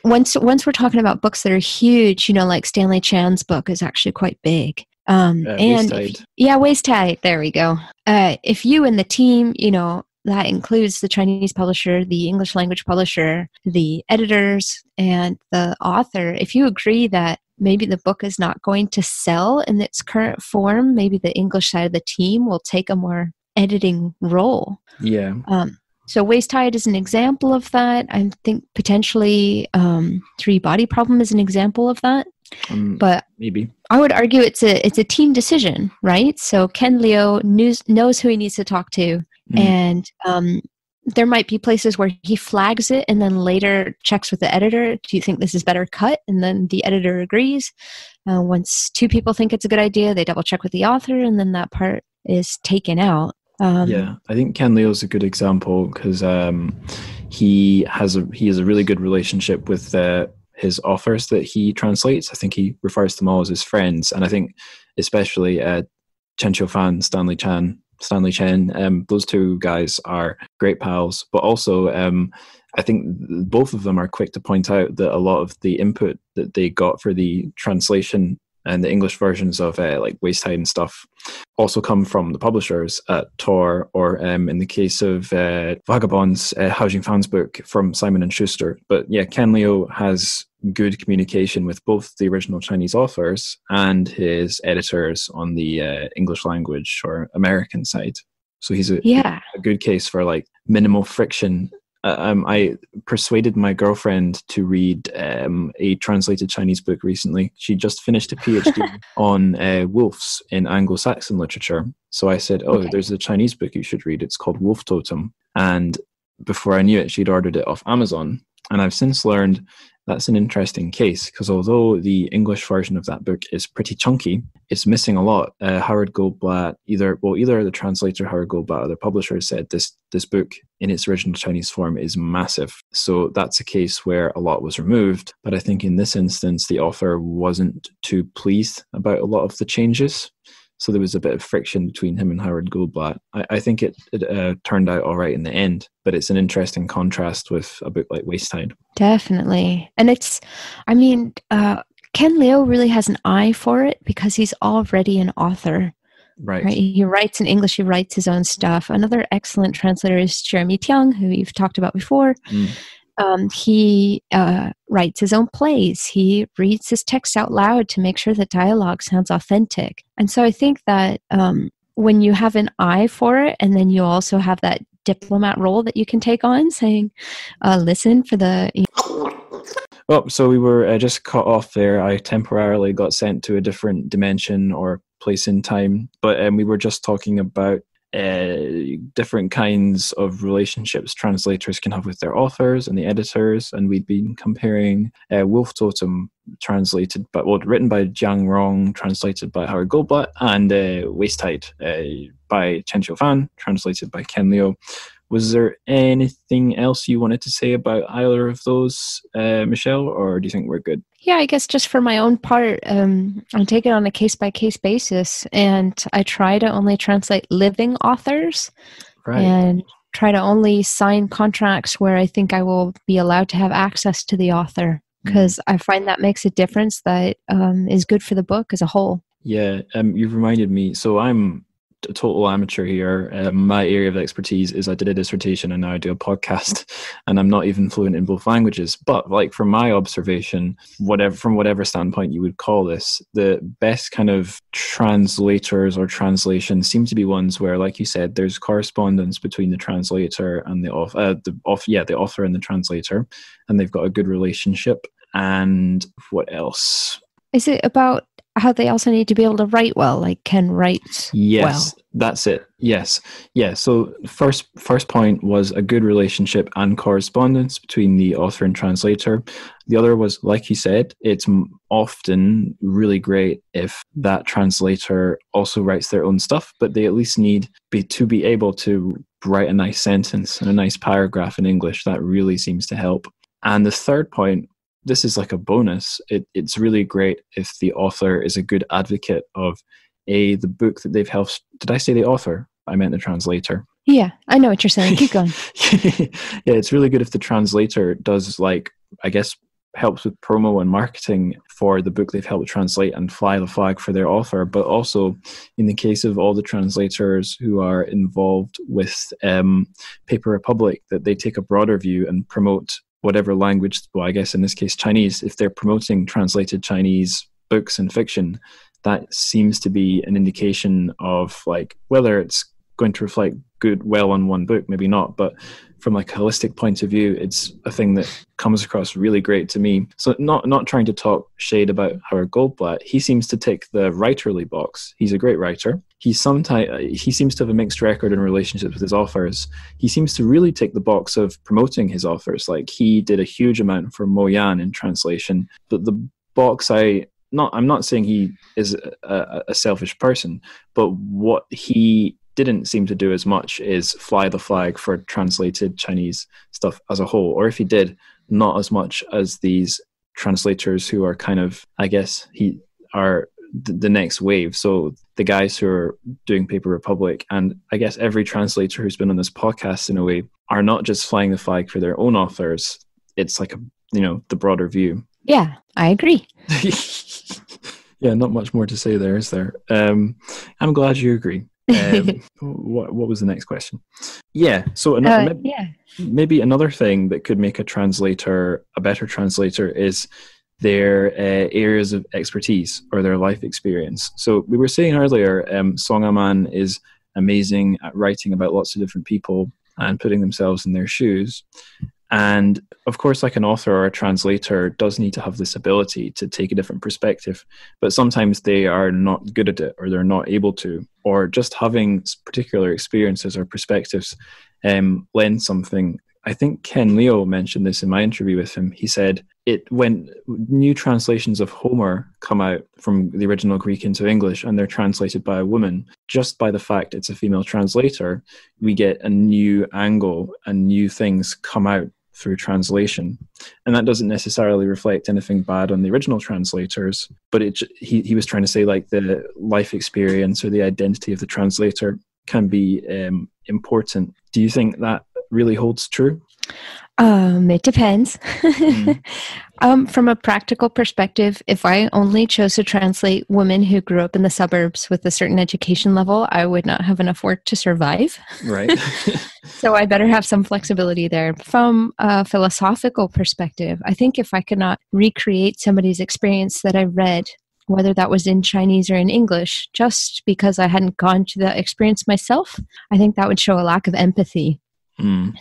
Once we're talking about books that are huge, like Stanley Chan's book is actually quite big. Waist Tide. There we go. If you and the team, that includes the Chinese publisher, the English language publisher, the editors, and the author, if you agree that maybe the book is not going to sell in its current form, maybe the English side of the team will take a more editing role. Yeah. So Waist Tide is an example of that. I think potentially Three Body Problem is an example of that. But maybe I would argue it's a team decision, right? So Ken Liu knows who he needs to talk to, and there might be places where he flags it and then later checks with the editor. Do you think this is better cut? And then the editor agrees. Once 2 people think it's a good idea, they double check with the author, and then that part is taken out. I think Ken Liu is a good example because he has a really good relationship with his authors that he translates. I think he refers to them all as his friends, and I think especially Chen Qiufan, Stanley Chen, those 2 guys are great pals. But also, I think both of them are quick to point out that a lot of the input that they got for the translation and the English versions of like Waist Tide and stuff also come from the publishers at Tor, or in the case of Vagabonds, Hao Jingfan's book, from Simon & Schuster. But yeah, Ken Liu has good communication with both the original Chinese authors and his editors on the English language or American side. So he's a good case for like minimal friction. I persuaded my girlfriend to read a translated Chinese book recently. She just finished a PhD on wolves in Anglo-Saxon literature. So I said, there's a Chinese book you should read. It's called Wolf Totem. And before I knew it, she'd ordered it off Amazon. And I've since learned that's an interesting case, because although the English version of that book is pretty chunky, it's missing a lot. Howard Goldblatt, either the translator Howard Goldblatt or the publisher said this book in its original Chinese form is massive. So that's a case where a lot was removed. But I think in this instance, the author wasn't too pleased about a lot of the changes. So there was a bit of friction between him and Howard Goldblatt. I think it turned out all right in the end, but it's an interesting contrast with a book like Waist Tide. Definitely. And Ken Liu really has an eye for it because he's already an author. Right. He writes in English, he writes his own stuff. Another excellent translator is Jeremy Tiang, who you've talked about before. He writes his own plays. He reads his text out loud to make sure that dialogue sounds authentic. And so I think that when you have an eye for it, and then you also have that diplomat role that you can take on, saying, listen for the... Well, so we were just cut off there. I temporarily got sent to a different dimension or place in time, but we were just talking about different kinds of relationships translators can have with their authors and the editors, and we'd been comparing Wolf Totem, written by Jiang Rong, translated by Howard Goldblatt, and Waste Tide by Chen Qiufan, translated by Ken Liu. Was there anything else you wanted to say about either of those, Michelle, or do you think we're good? Yeah, I guess just for my own part, I take it on a case-by-case basis, and I try to only translate living authors, Right. And try to only sign contracts where I think I will be allowed to have access to the author, because I find that makes a difference that is good for the book as a whole. Yeah, you've reminded me. So I'm a total amateur here. My area of expertise is I did a dissertation and now I do a podcast, and I'm not even fluent in both languages. But like from my observation, from whatever standpoint you would call this, the best kind of translators or translations seem to be ones where, like you said, there's correspondence between the translator and the author and the translator, and they've got a good relationship. And what else? Is it about how they also need to be able to write well, like Ken writes yes, well? That's it. Yes. Yeah. So first point was a good relationship and correspondence between the author and translator. The other was, like you said, it's often really great if that translator also writes their own stuff, but they at least need to be able to write a nice sentence and a nice paragraph in English. That really seems to help. And the third point, this is like a bonus. It's really great if the author is a good advocate of the book that they've helped. Did I say the author? I meant the translator. Yeah, I know what you're saying. Keep going. Yeah, it's really good if the translator does, like, I guess, helps with promo and marketing for the book they've helped translate and fly the flag for their author. But also, in the case of all the translators who are involved with Paper Republic, that they take a broader view and promote whatever language, well, I guess in this case Chinese, if they're promoting translated Chinese books and fiction, that seems to be an indication of, like, whether it's going to reflect well on one book, maybe not, but from like a holistic point of view, it's a thing that comes across really great to me. So not trying to talk shade about Howard Goldblatt, he seems to tick the writerly box. He's a great writer. He seems to have a mixed record in relationships with his authors. He seems to really tick the box of promoting his authors. Like, he did a huge amount for Mo Yan in translation. But the box I'm not saying he is a selfish person, but what he didn't seem to do as much is fly the flag for translated Chinese stuff as a whole. Or if he did, not as much as these translators who are kind of, I guess, are the next wave. So the guys who are doing Paper Republic, and I guess every translator who's been on this podcast in a way, are not just flying the flag for their own authors. It's like the broader view. Yeah, I agree. Yeah, not much more to say there, is there? I'm glad you agree. What was the next question? Yeah, so maybe another thing that could make a translator a better translator is their areas of expertise or their life experience. So we were saying earlier, Song Aman is amazing at writing about lots of different people and putting themselves in their shoes. And of course, like an author or a translator does need to have this ability to take a different perspective, but sometimes they are not good at it, or they're not able to, or just having particular experiences or perspectives lend something. I think Ken Liu mentioned this in my interview with him. He said when new translations of Homer come out from the original Greek into English and they're translated by a woman, just by the fact it's a female translator, we get a new angle and new things come out through translation. And that doesn't necessarily reflect anything bad on the original translators, but he was trying to say, like, the life experience or the identity of the translator can be important. Do you think that really holds true? It depends. From a practical perspective, if I only chose to translate women who grew up in the suburbs with a certain education level, I would not have enough work to survive. Right. So I better have some flexibility there. From a philosophical perspective, I think if I could not recreate somebody's experience that I read whether that was in Chinese or in English, just because I hadn't gone to that experience myself. I think that would show a lack of empathy.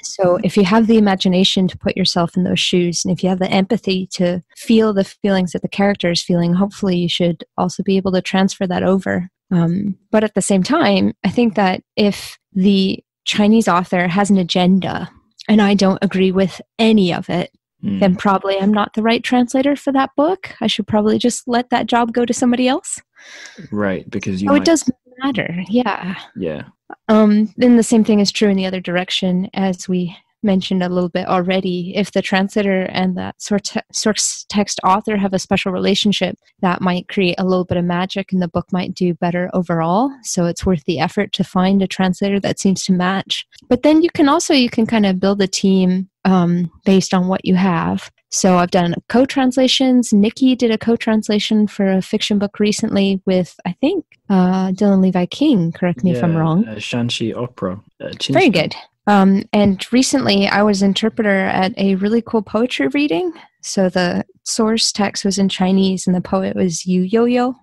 So if you have the imagination to put yourself in those shoes, and if you have the empathy to feel the feelings that the character is feeling, hopefully you should also be able to transfer that over. But at the same time, I think that if the Chinese author has an agenda and I don't agree with any of it, then probably I'm not the right translator for that book. I should probably just let that job go to somebody else. Right, because it does matter. Yeah. Then the same thing is true in the other direction, as we mentioned a little bit already. If the translator and that source text author have a special relationship, that might create a little bit of magic and the book might do better overall. So it's worth the effort to find a translator that seems to match. But then you can kind of build a team based on what you have. So I've done co-translations. Nikki did a co-translation for a fiction book recently with, I think, Dylan Levi King. Correct me if I'm wrong. Shanxi Opera. Very good. And recently I was interpreter at a really cool poetry reading. So the source text was in Chinese and the poet was Yu Yo-Yo.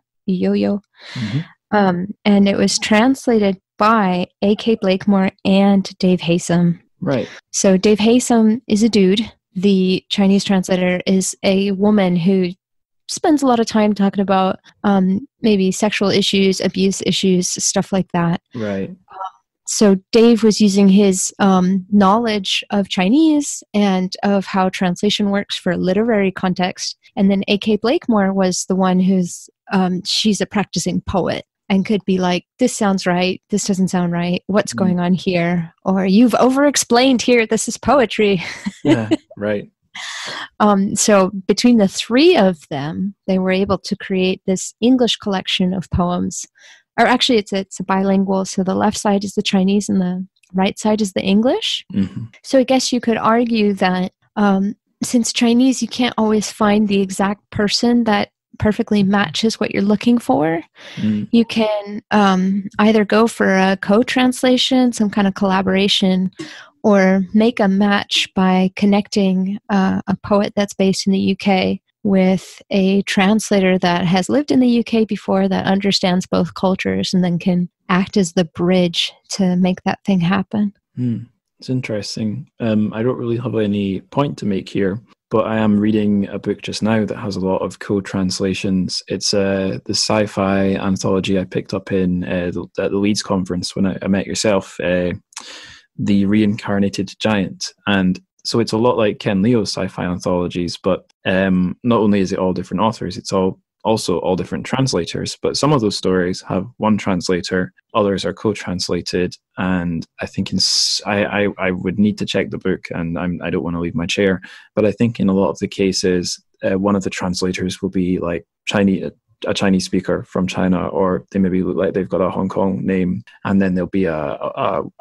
And it was translated by A.K. Blakemore and Dave Haysom. Right. So Dave Haysom is a dude. The Chinese translator is a woman who spends a lot of time talking about maybe sexual issues, abuse issues, stuff like that. Right. So Dave was using his knowledge of Chinese and of how translation works for literary context. And then A.K. Blakemore was the one who's, she's a practicing poet and could be like, this sounds right, this doesn't sound right, what's going on here? Or you've over-explained here, this is poetry. Yeah, right. So between the three of them, they were able to create this English collection of poems. Or actually, it's a bilingual, so the left side is the Chinese and the right side is the English. So I guess you could argue that since Chinese, you can't always find the exact person that perfectly matches what you're looking for. You can either go for a co-translation, some kind of collaboration, or make a match by connecting a poet that's based in the UK with a translator that has lived in the UK before, that understands both cultures, and then can act as the bridge to make that thing happen. It's interesting. I don't really have any point to make here, but I am reading a book just now that has a lot of co-translations. It's the sci-fi anthology I picked up in at the Leeds conference when I met yourself, The Reincarnated Giant. And so it's a lot like Ken Leo's sci-fi anthologies, but not only is it all different authors, it's also all different translators. But some of those stories have one translator, others are co-translated. And I think I would need to check the book, and I don't want to leave my chair. But I think in a lot of the cases, one of the translators will be like a Chinese speaker from China, or they maybe look like they've got a Hong Kong name, and then there'll be a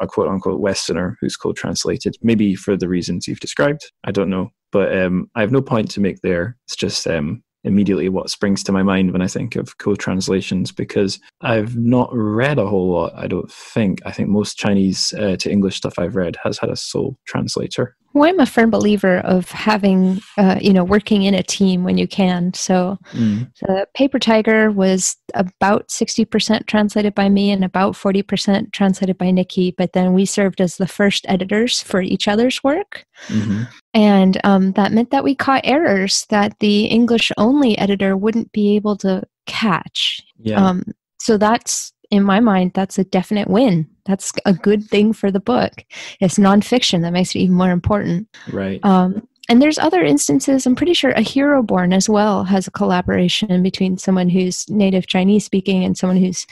quote unquote Westerner who's co-translated, maybe for the reasons you've described. I don't know, but I have no point to make there. It's just immediately what springs to my mind when I think of co-translations, because I've not read a whole lot. I think most Chinese to English stuff I've read has had a sole translator. Well, I'm a firm believer of having, working in a team when you can. So the Paper Tiger was about 60% translated by me and about 40% translated by Nikki. But then we served as the first editors for each other's work. And that meant that we caught errors that the English-only editor wouldn't be able to catch. So that's, in my mind, that's a definite win. That's a good thing for the book. It's nonfiction that makes it even more important. Right. And there's other instances. I'm pretty sure A Hero Born as well has a collaboration between someone who's native Chinese speaking and someone who's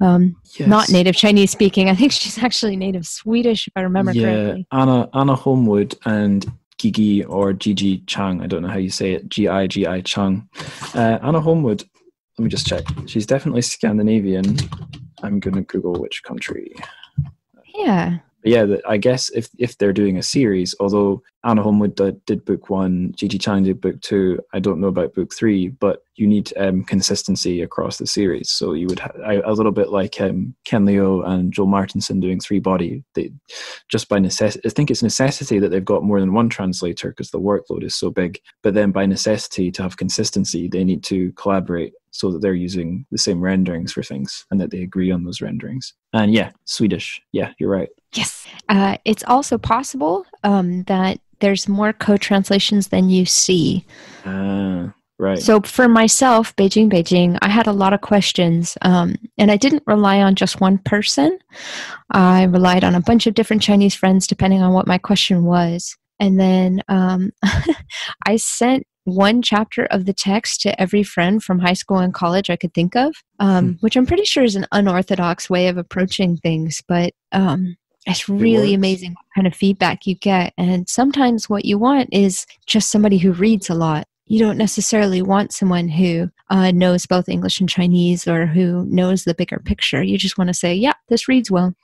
not native Chinese speaking. I think she's actually native Swedish, if I remember correctly. Anna Homewood and Gigi Chang. I don't know how you say it. G-I Chang. Anna Homewood, let me just check. She's definitely Scandinavian. I'm going to Google which country. Yeah. Yeah, I guess if they're doing a series, although Anna Homewood did book 1, Gigi Chang did book 2, I don't know about book 3, but you need consistency across the series. So you would a little bit like Ken Leo and Joel Martinson doing 3 Body. They just by necessity, I think it's necessity that they've got more than one translator because the workload is so big. But then by necessity, to have consistency, they need to collaborate. so that they're using the same renderings for things and that they agree on those renderings. And yeah, Swedish. Yeah, you're right. Yes. It's also possible that there's more co-translations than you see. Right. So for myself, Beijing, I had a lot of questions, and I didn't rely on just one person. I relied on a bunch of different Chinese friends depending on what my question was. And then I sent one chapter of the text to every friend from high school and college I could think of, which I'm pretty sure is an unorthodox way of approaching things, but it's really amazing what kind of feedback you get. And sometimes what you want is just somebody who reads a lot. You don't necessarily want someone who knows both English and Chinese or who knows the bigger picture. You just want to say, yeah, this reads well.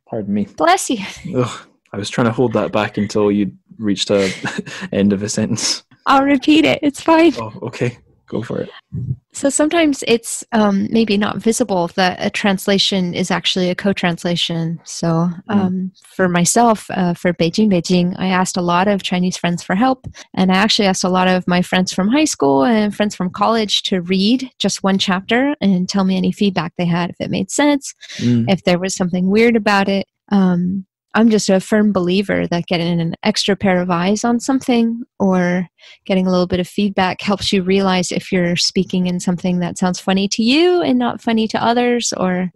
Pardon me. Bless you. Ugh, I was trying to hold that back until you reached the end of a sentence. I'll repeat it. It's fine. Oh, okay. Go for it. So sometimes it's maybe not visible that a translation is actually a co-translation. So for myself, for Beijing, I asked a lot of Chinese friends for help. And I actually asked a lot of my friends from high school and friends from college to read just one chapter and tell me any feedback they had, if it made sense, if there was something weird about it. I'm just a firm believer that getting an extra pair of eyes on something or getting a little bit of feedback helps you realize if you're speaking in something that sounds funny to you and not funny to others, or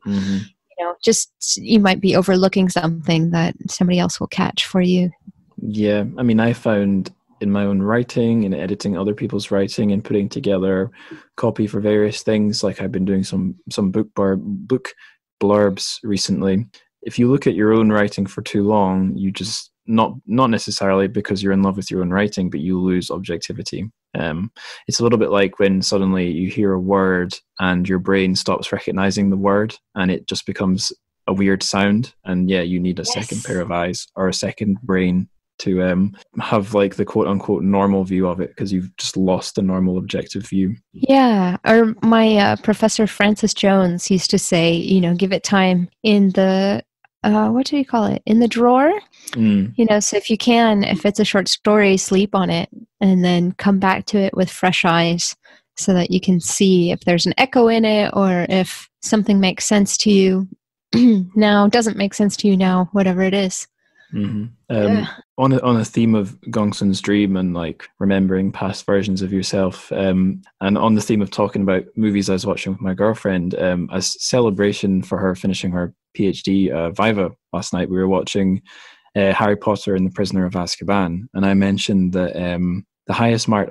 just you might be overlooking something that somebody else will catch for you. Yeah, I mean, I found in my own writing and editing other people's writing and putting together copy for various things, like I've been doing some book blurbs recently. If you look at your own writing for too long, you just, not necessarily because you're in love with your own writing, but you lose objectivity. It's a little bit like when suddenly you hear a word and your brain stops recognizing the word and it just becomes a weird sound. And yeah, you need a second pair of eyes or a second brain to have like the quote unquote normal view of it, because you've just lost the normal objective view. Yeah. Or my professor Francis Jones used to say, give it time in the what do you call it? In the drawer? So if you can, if it's a short story, sleep on it and then come back to it with fresh eyes so that you can see if there's an echo in it or if something makes sense to you now, doesn't make sense to you now, whatever it is. On a theme of Gongsun's dream and like remembering past versions of yourself, and on the theme of talking about movies I was watching with my girlfriend, as celebration for her finishing her PhD Viva last night, we were watching Harry Potter and the Prisoner of Azkaban, and I mentioned that the highest mark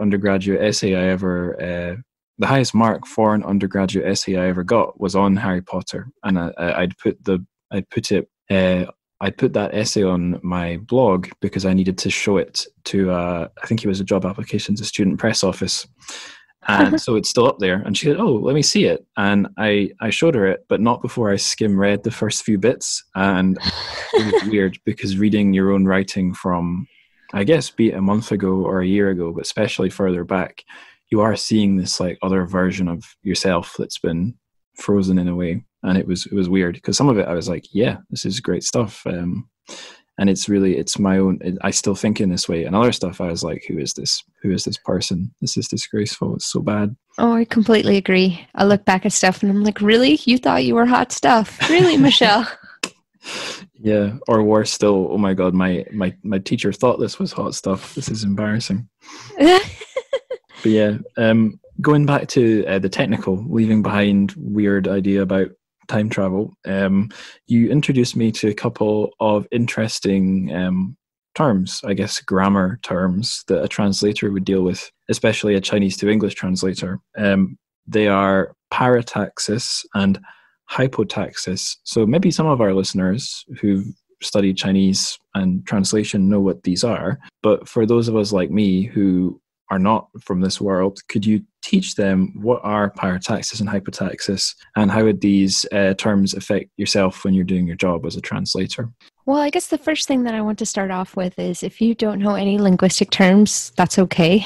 for an undergraduate essay I ever got was on Harry Potter, and I'd put that essay on my blog because I needed to show it to, I think it was a job application to Student Press Office. And so it's still up there. And she said, oh, let me see it. And I showed her it, but not before I skim read the first few bits. And it was weird because reading your own writing from, I guess, be it a month ago or a year ago, but especially further back, you are seeing this like other version of yourself that's been frozen in a way. And it was weird because some of it I was like, yeah, this is great stuff. And it's my own, I still think in this way. And other stuff I was like, who is this person? This is disgraceful. It's so bad. Oh, I completely agree. I look back at stuff and I'm like, really? You thought you were hot stuff? Really, Michelle? Yeah. Or worse still, oh my God, my teacher thought this was hot stuff. This is embarrassing. But yeah, going back to the technical, leaving behind weird idea about time travel, you introduced me to a couple of interesting terms, I guess grammar terms that a translator would deal with, especially a Chinese to English translator. They are parataxis and hypotaxis. So maybe some of our listeners who've studied Chinese and translation know what these are, but for those of us like me who are not from this world, could you teach them what are parataxis and hypotaxis, and how would these terms affect yourself when you're doing your job as a translator? Well, I guess the first thing that I want to start off with is if you don't know any linguistic terms, that's okay.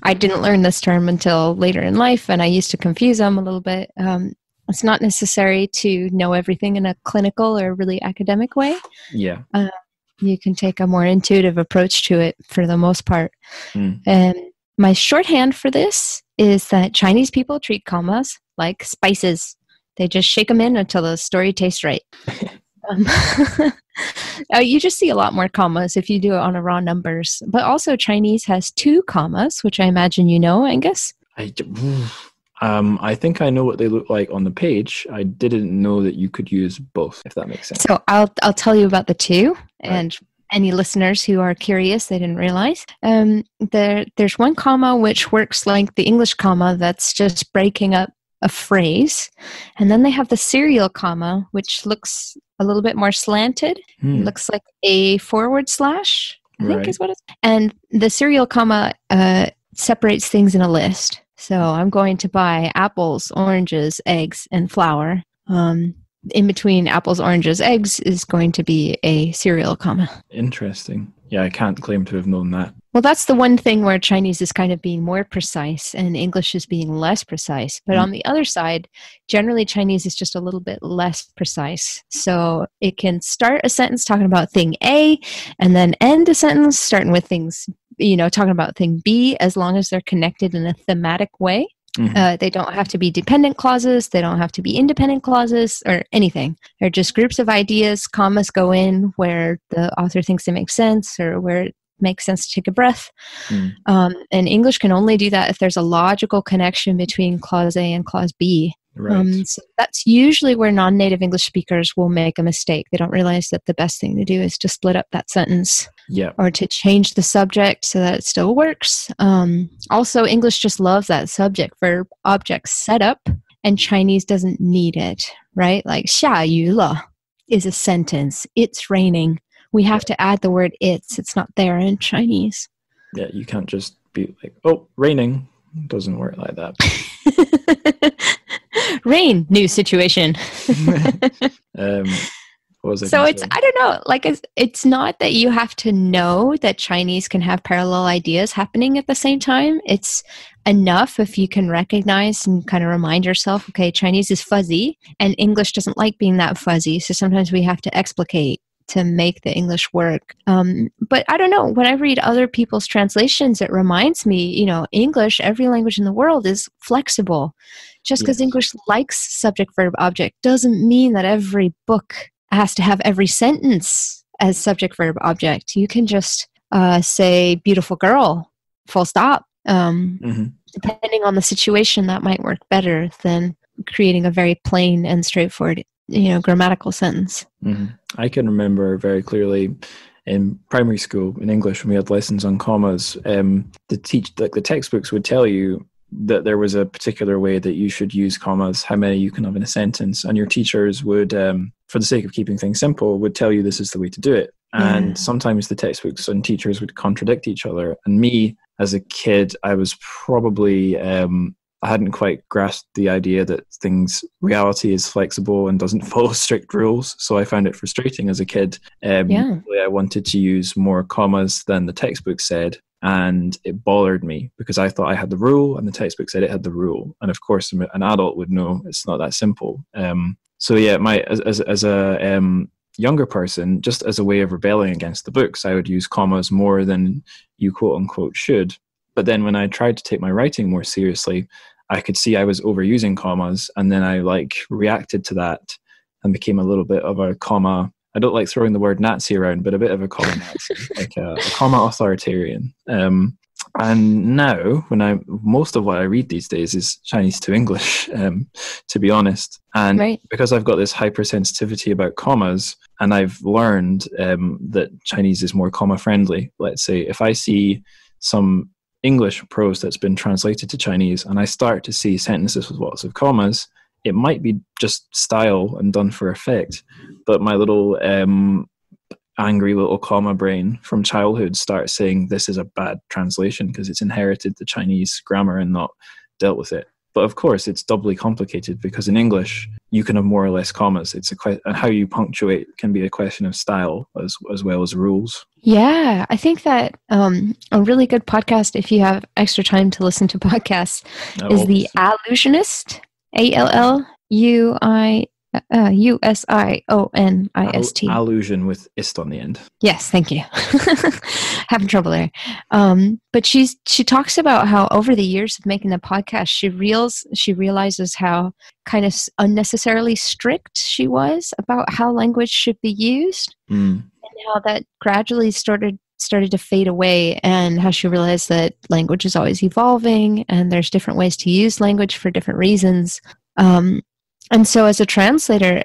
I didn't learn this term until later in life, and I used to confuse them a little bit. It's not necessary to know everything in a clinical or really academic way. Yeah. You can take a more intuitive approach to it for the most part. And my shorthand for this is that Chinese people treat commas like spices. They just shake them in until the story tastes right. Um, you just see a lot more commas if you do it on a raw numbers. But also Chinese has 2 commas, which I imagine you know, Angus. I think I know what they look like on the page. I didn't know that you could use both, if that makes sense. So I'll tell you about the 2, right. And any listeners who are curious, they didn't realize. There's one comma which works like the English comma that's just breaking up a phrase. And then they have the serial comma, which looks a little bit more slanted. It looks like a forward slash, I think is what it's. And the serial comma separates things in a list. So I'm going to buy apples, oranges, eggs, and flour. In between apples, oranges, eggs is going to be a serial comma. Interesting. Yeah, I can't claim to have known that. Well, that's the one thing where Chinese is kind of being more precise and English is being less precise. But on the other side, generally Chinese is just a little bit less precise. So it can start a sentence talking about thing A and then end a sentence starting with things, talking about thing B, as long as they're connected in a thematic way. They don't have to be dependent clauses. They don't have to be independent clauses or anything. They're just groups of ideas. Commas go in where the author thinks they make sense or where it makes sense to take a breath. And English can only do that if there's a logical connection between clause A and clause B. Right. So that's usually where non-native English speakers will make a mistake. They don't realize that the best thing to do is to split up that sentence. Yeah. Or to change the subject so that it still works. Also, English just loves that subject verb object setup, and Chinese doesn't need it, right? Like 下雨了 is a sentence. It's raining. We have to add the word it's. It's not there in Chinese. Yeah, you can't just be like, oh, raining. It doesn't work like that. Rain, new situation. So it's, I don't know, like it's not that you have to know that Chinese can have parallel ideas happening at the same time. It's enough if you can recognize and kind of remind yourself, okay, Chinese is fuzzy and English doesn't like being that fuzzy. So sometimes we have to explicate to make the English work. But I don't know, when I read other people's translations, it reminds me, English, every language in the world is flexible. Just because English likes subject, verb, object doesn't mean that every book has to have every sentence as subject, verb, object. You can just say beautiful girl, full stop. Depending on the situation, that might work better than creating a very plain and straightforward, grammatical sentence. I can remember very clearly in primary school in English when we had lessons on commas, the textbooks would tell you that there was a particular way that you should use commas, how many you can have in a sentence, and your teachers would, for the sake of keeping things simple, would tell you this is the way to do it. And sometimes the textbooks and teachers would contradict each other. And me, as a kid, I was probably, I hadn't quite grasped the idea that reality is flexible and doesn't follow strict rules. So I found it frustrating as a kid. I wanted to use more commas than the textbook said. And it bothered me because I thought I had the rule and the textbook said it had the rule. And of course, an adult would know it's not that simple. So yeah, as a younger person, just as a way of rebelling against the books, I would use commas more than you quote unquote should. But then when I tried to take my writing more seriously, I could see I was overusing commas. And then I reacted to that and became a little bit of a comma. I don't like throwing the word Nazi around, but a bit of a comma Nazi, like a comma authoritarian. And now, most of what I read these days is Chinese to English, to be honest. And because I've got this hypersensitivity about commas, and I've learned that Chinese is more comma friendly. Let's say if I see some English prose that's been translated to Chinese, and I start to see sentences with lots of commas, it might be just style and done for effect, but my little angry little comma brain from childhood starts saying this is a bad translation because it's inherited the Chinese grammar and not dealt with it. But of course, it's doubly complicated because in English, you can have more or less commas. And how you punctuate can be a question of style as well as rules. Yeah, I think that a really good podcast, if you have extra time to listen to podcasts, is The Allusionist. ALLUIONIST. Usionist. Allusion with ist on the end. Yes, thank you. Having trouble there. But she talks about how over the years of making the podcast, she realizes how kind of unnecessarily strict she was about how language should be used, and how that gradually started to fade away, and how she realized that language is always evolving and there's different ways to use language for different reasons. And so as a translator,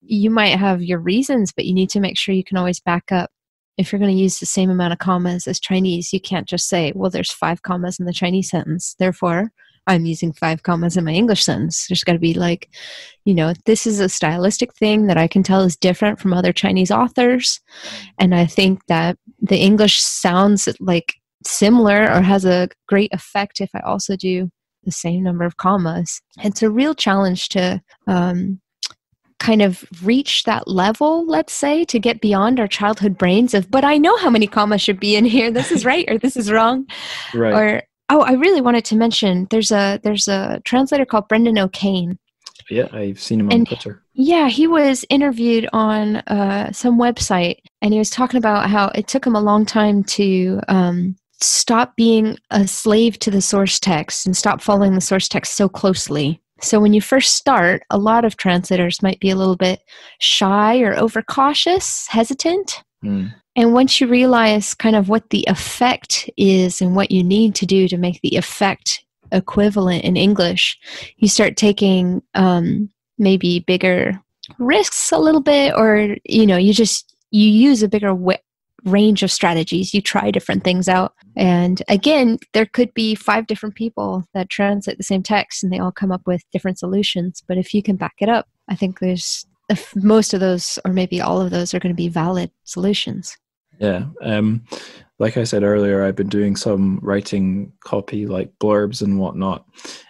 you might have your reasons, but you need to make sure you can always back up. If you're going to use the same amount of commas as Chinese, you can't just say, well, there's 5 commas in the Chinese sentence, therefore I'm using 5 commas in my English sentence. There's got to be like, this is a stylistic thing that I can tell is different from other Chinese authors. And I think that the English sounds like similar or has a great effect if I also do the same number of commas. It's a real challenge to kind of reach that level, let's say, to get beyond our childhood brains of, but I know how many commas should be in here. This is right or this is wrong. Right. Or, I really wanted to mention there's a translator called Brendan O'Kane. Yeah, I've seen him on Twitter. Yeah, he was interviewed on some website, and he was talking about how it took him a long time to stop being a slave to the source text and stop following the source text so closely. So when you first start, a lot of translators might be a little bit shy or overcautious, hesitant. And once you realize kind of what the effect is and what you need to do to make the effect equivalent in English, you start taking maybe bigger risks a little bit, or you use a bigger range of strategies. You try different things out, and again, there could be 5 different people that translate the same text and they all come up with different solutions. But if you can back it up, I think most of those, or maybe all of those, are going to be valid solutions. Yeah. Like I said earlier, I've been doing some writing copy, like blurbs and whatnot,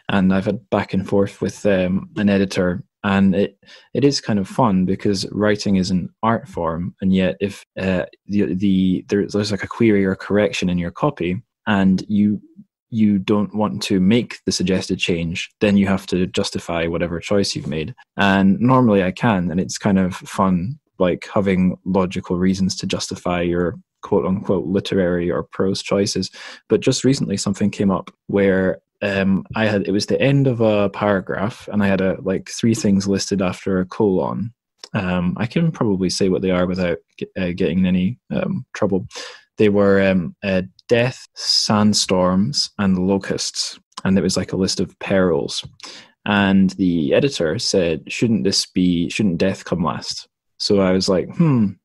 and I've had back and forth with an editor, and it is kind of fun because writing is an art form, and yet if there's like a query or correction in your copy, and you don't want to make the suggested change, then you have to justify whatever choice you've made. And normally I can, and it's kind of fun, like having logical reasons to justify your quote unquote literary or prose choices. But just recently something came up where it was the end of a paragraph, and I had 3 things listed after a colon. I can probably say what they are without getting in any trouble. They were death, sandstorms, and locusts, and it was like a list of perils. And the editor said, shouldn't death come last? So I was like,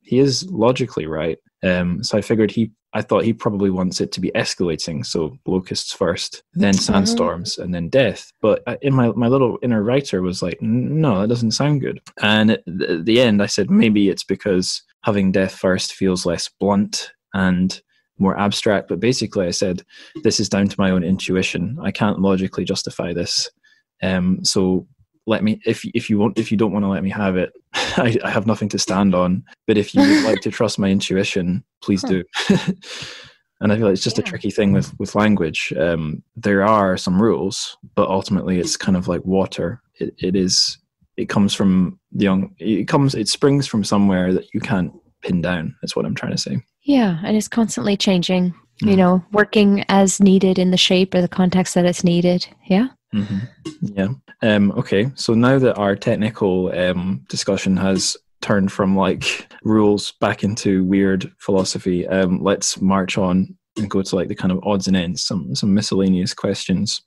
he is logically right. So I figured I thought he probably wants it to be escalating. So locusts first, then sandstorms, and then death. But in my little inner writer was like, no, that doesn't sound good. And at the end, I said, maybe it's because having death first feels less blunt and more abstract. But basically I said, this is down to my own intuition. I can't logically justify this. So let me, if you don't want to let me have it, I have nothing to stand on. But if you would like to trust my intuition, please do. And I feel like it's just a tricky thing with language. There are some rules, but ultimately it's kind of like water. It springs from somewhere that you can't pin down. That's what I'm trying to say. Yeah, and it's constantly changing. Working as needed in the shape or the context that it's needed. Yeah. Mm-hmm. Yeah. Okay. So now that our technical discussion has turned from like rules back into weird philosophy, let's march on and go to like the kind of odds and ends, some miscellaneous questions.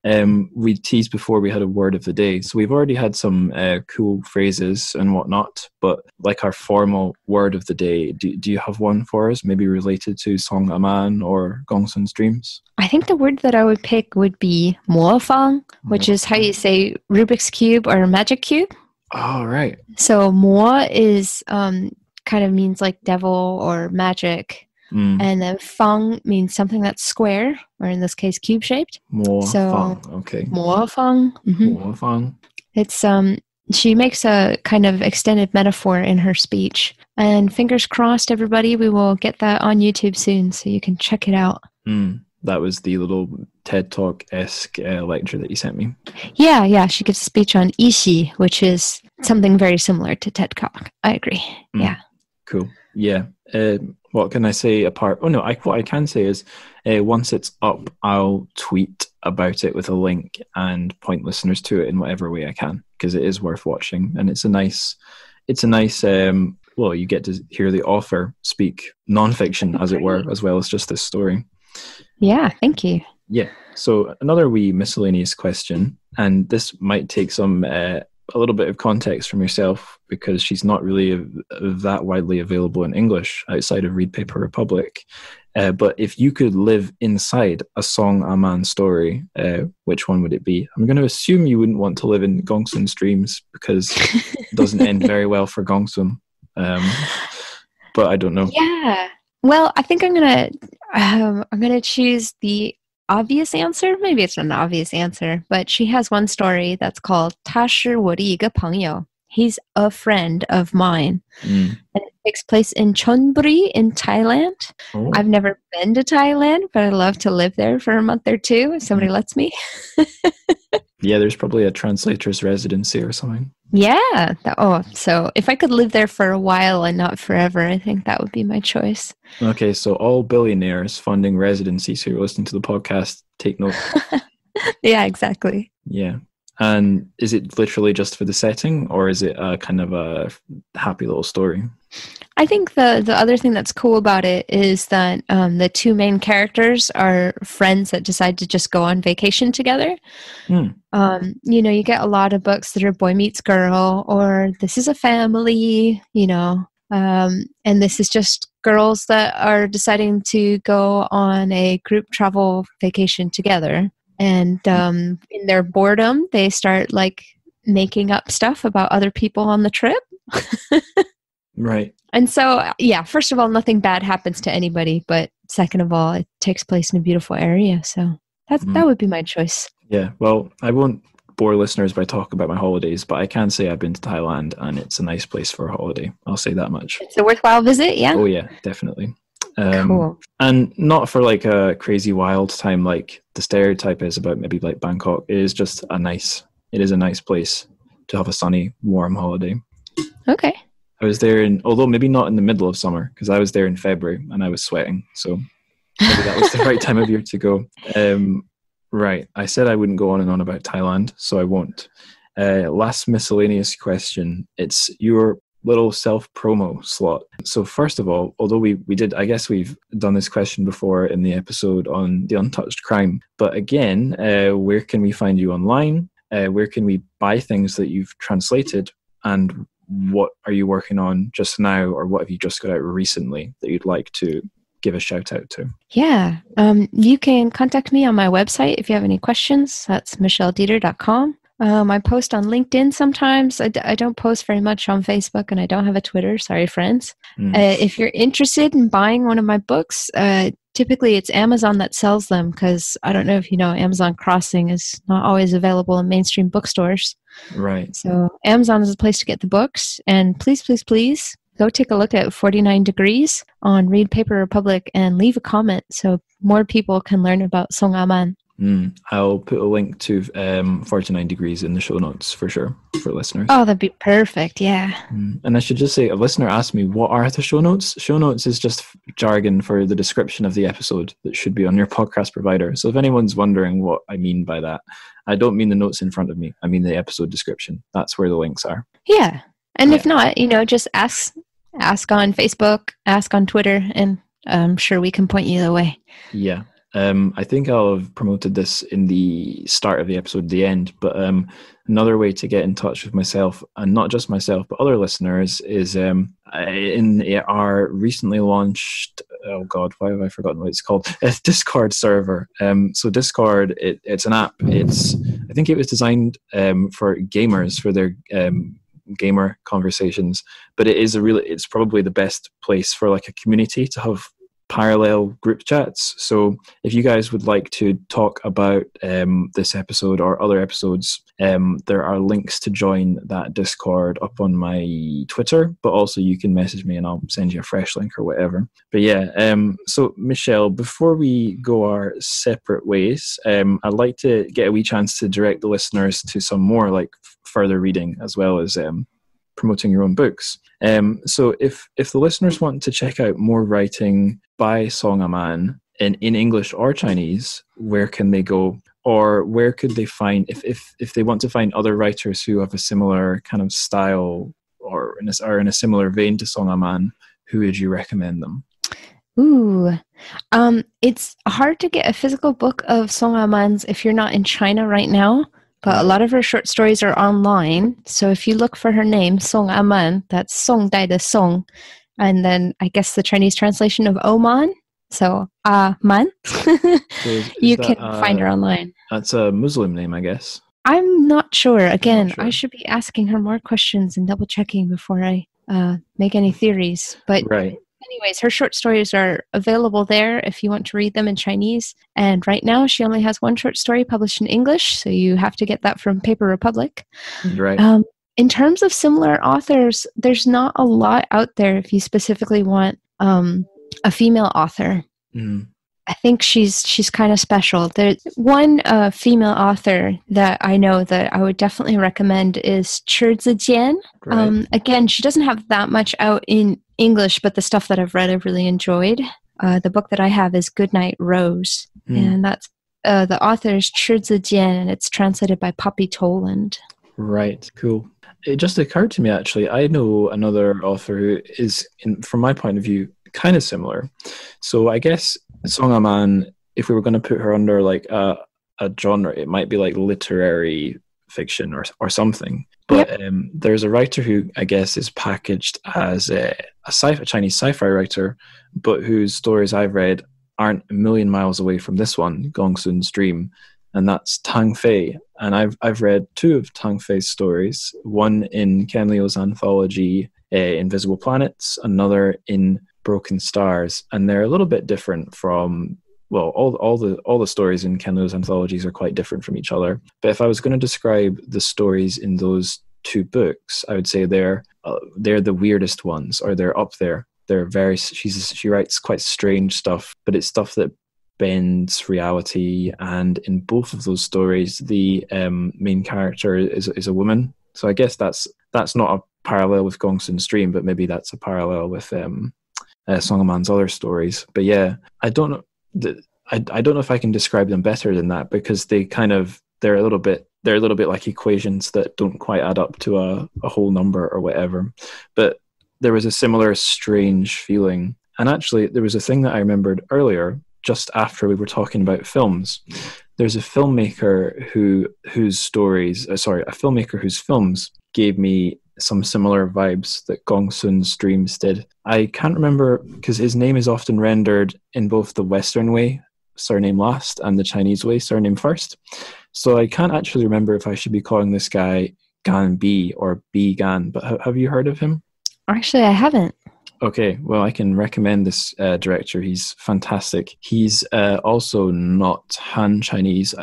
We teased before we had a word of the day, so we've already had some cool phrases and whatnot, but like our formal word of the day, do you have one for us, maybe related to Song Aman or Gongsun's dreams? I think the word that I would pick would be mófāng, which is how you say Rubik's cube or magic cube. Oh, right. So mo is kind of means like devil or magic. And then fang means something that's square, or in this case, cube-shaped. Mófāng, okay. Mófāng. Mófāng. It's she makes a kind of extended metaphor in her speech. And fingers crossed, everybody, we will get that on YouTube soon, so you can check it out. That was the little TED Talk-esque lecture that you sent me. Yeah. She gives a speech on ishi, which is something very similar to TED Talk. I agree. Yeah. Cool. Yeah. What can I say apart? Oh no, what I can say is once it's up, I'll tweet about it with a link and point listeners to it in whatever way I can, because it is worth watching, and it's a nice well, you get to hear the author speak non-fiction, as it were, as well as just this story. Yeah, thank you. Yeah. So another wee miscellaneous question, and this might take some a little bit of context from yourself, because she's not really that widely available in English outside of Read Paper Republic. But if you could live inside a Song Aman story, which one would it be? I'm going to assume you wouldn't want to live in Gongsun's dreams, because it doesn't end very well for Gongsun. But I don't know. Yeah. Well, I think I'm gonna choose the obvious answer. Maybe it's not an obvious answer, but she has one story that's called 他是我的一个朋友. He's a friend of mine. And it takes place in Chonburi in Thailand. Oh. I've never been to Thailand, but I'd love to live there for a month or two if somebody lets me. Yeah, there's probably a translator's residency or something. Yeah. So if I could live there for a while and not forever, I think that would be my choice. Okay, so all billionaires funding residencies who are listening to the podcast, take note. Yeah, exactly. Yeah. And is it literally just for the setting, or is it a kind of a happy little story? I think the other thing that's cool about it is that the two main characters are friends that decide to just go on vacation together. You get a lot of books that are boy meets girl, or this is a family, and this is just girls that are deciding to go on a group travel vacation together. And in their boredom, they start making up stuff about other people on the trip. Right. And so, yeah, first of all, nothing bad happens to anybody. But second of all, it takes place in a beautiful area. So that would be my choice. Yeah. Well, I won't bore listeners by talking about my holidays, but I can say I've been to Thailand, and it's a nice place for a holiday. I'll say that much. It's a worthwhile visit, yeah? Oh, yeah, definitely. Cool. And not for a crazy wild time like the stereotype is about maybe Bangkok. It is just a nice place to have a sunny, warm holiday. Okay. I was there although maybe not in the middle of summer, because I was there in February and I was sweating. So maybe that was the right time of year to go. Right. I said I wouldn't go on and on about Thailand, so I won't. Last miscellaneous question. It's your little self-promo slot. So first of all, although we did, I guess we've done this question before in the episode on the untouched crime, but again, where can we find you online? Where can we buy things that you've translated, and what are you working on just now, or what have you just got out recently that you'd like to give a shout out to? Yeah, you can contact me on my website if you have any questions. That's michelledeeter.com. I post on LinkedIn sometimes. I don't post very much on Facebook, and I don't have a Twitter. Sorry, friends. If you're interested in buying one of my books, typically it's Amazon that sells them, because I don't know if you know, Amazon Crossing is not always available in mainstream bookstores. Right. So Amazon is the place to get the books. And please, please, please go take a look at 49 Degrees on Read Paper Republic and leave a comment so more people can learn about Song Aman. I'll put a link to 49 Degrees in the show notes for sure, for listeners. Oh, that'd be perfect, yeah. And I should just say, a listener asked me, what are the show notes? Show notes is just jargon for the description of the episode that should be on your podcast provider. So if anyone's wondering what I mean by that, I don't mean the notes in front of me. I mean the episode description. That's where the links are. Yeah. And if not, just ask on Facebook, ask on Twitter, and I'm sure we can point you the way. Yeah. I think I'll have promoted this in the start of the episode, the end, but another way to get in touch with myself, and not just myself, but other listeners, is in our recently launched, oh God, why have I forgotten what it's called? A Discord server. So Discord, it's an app. I think it was designed for gamers, for their gamer conversations, but it's probably the best place for a community to have parallel group chats. So if you guys would like to talk about this episode or other episodes, there are links to join that Discord up on my Twitter, but also you can message me and I'll send you a fresh link or whatever. But yeah, so Michelle, before we go our separate ways, I'd like to get a wee chance to direct the listeners to some more like further reading as well as promoting your own books. So if the listeners want to check out more writing by Song Aman in English or Chinese, where can they go? Or where could they find, if they want to find other writers who have a similar kind of style or in a similar vein to Song Aman, who would you recommend them? Ooh, it's hard to get a physical book of Song Aman's if you're not in China right now. But a lot of her short stories are online. So if you look for her name, Song Aman, that's Song Dai de Song. And then I guess the Chinese translation of Oman. So Man. You can find her online. That's a Muslim name, I guess. I'm not sure. Again, I should be asking her more questions and double checking before I make any theories. But anyways, her short stories are available there if you want to read them in Chinese. And right now, she only has one short story published in English, so you have to get that from Paper Republic. Right. In terms of similar authors, there's not a lot out there if you specifically want a female author. Mm. I think she's kind of special. There's one female author that I know that I would definitely recommend is TrChFic. Right. Again, she doesn't have that much out in English, but the stuff that I've read I've really enjoyed. The book that I have is Goodnight Rose, and that's the author is TrChFic, and it's translated by Poppy Toland. Right, cool. It just occurred to me, actually, I know another author who is, from my point of view, kind of similar. So I guess Song Aman, if we were going to put her under like a genre, it might be like literary fiction or something. But there's a writer who I guess is packaged as a Chinese sci-fi writer, but whose stories I've read aren't a million miles away from this one, Gongsun's Dream, and that's Tang Fei. And I've read two of Tang Fei's stories, one in Ken Liu's anthology Invisible Planets, another in Broken Stars, and they're a little bit different from, well, all the stories in Ken Liu's anthologies are quite different from each other. But if I was going to describe the stories in those two books, I would say they're the weirdest ones, or they're up there. They're very, she writes quite strange stuff, but it's stuff that bends reality. And in both of those stories, the main character is a woman. So I guess that's not a parallel with Gongsun's Dream, but maybe that's a parallel with Song Aman's other stories. But yeah, I don't know. I don't know if I can describe them better than that, because they're a little bit like equations that don't quite add up to a whole number or whatever. But there was a similar strange feeling. And actually, there was a thing that I remembered earlier, just after we were talking about films. There's a filmmaker whose films gave me some similar vibes that Gongsun's Dreams did. I can't remember, because his name is often rendered in both the Western way, surname last, and the Chinese way, surname first. So I can't actually remember if I should be calling this guy Gan Bi or Bi Gan, but have you heard of him? Actually, I haven't. Okay, well, I can recommend this director. He's fantastic. He's also not Han Chinese.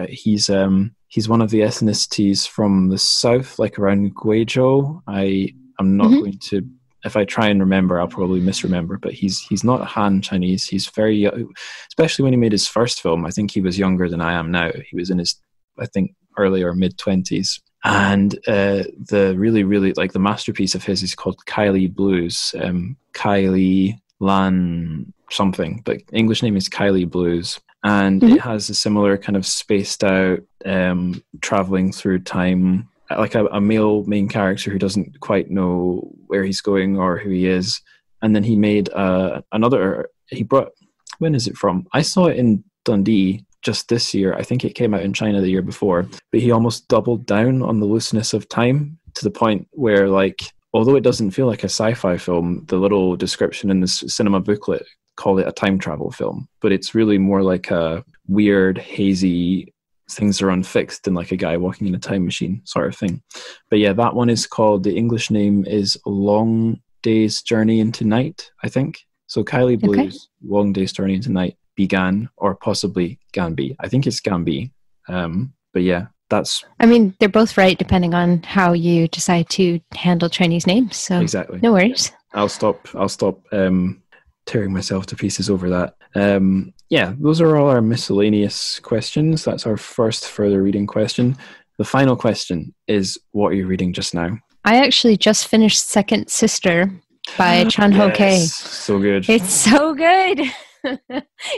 He's one of the ethnicities from the south, like around Guizhou. I'm not going to, if I try and remember, I'll probably misremember, but he's not Han Chinese. He's very young, especially when he made his first film. I think he was younger than I am now. He was in his, I think, early or mid-20s. And the really, really, like, the masterpiece of his is called Kylie Blues. Kylie Lan something, but English name is Kylie Blues. And it has a similar kind of spaced out, traveling through time, like a male main character who doesn't quite know where he's going or who he is. And then he made when is it from? I saw it in Dundee just this year. I think it came out in China the year before, but he almost doubled down on the looseness of time to the point where, like, although it doesn't feel like a sci-fi film, the little description in the cinema booklet call it a time travel film, but it's really more like a weird, hazy, things are unfixed and like a guy walking in a time machine sort of thing. But yeah, that one is called, the English name is Long Day's Journey into Night, I think. So Kylie Blue's Long Days Turning into Night began, or possibly Ganbi. I think it's Ganbi. But yeah, that's... I mean, they're both right depending on how you decide to handle Chinese names. So exactly. No worries. I'll stop tearing myself to pieces over that. Yeah, those are all our miscellaneous questions. That's our first further reading question. The final question is, what are you reading just now? I actually just finished Second Sister by Chan Ho Kei. So good. It's so good.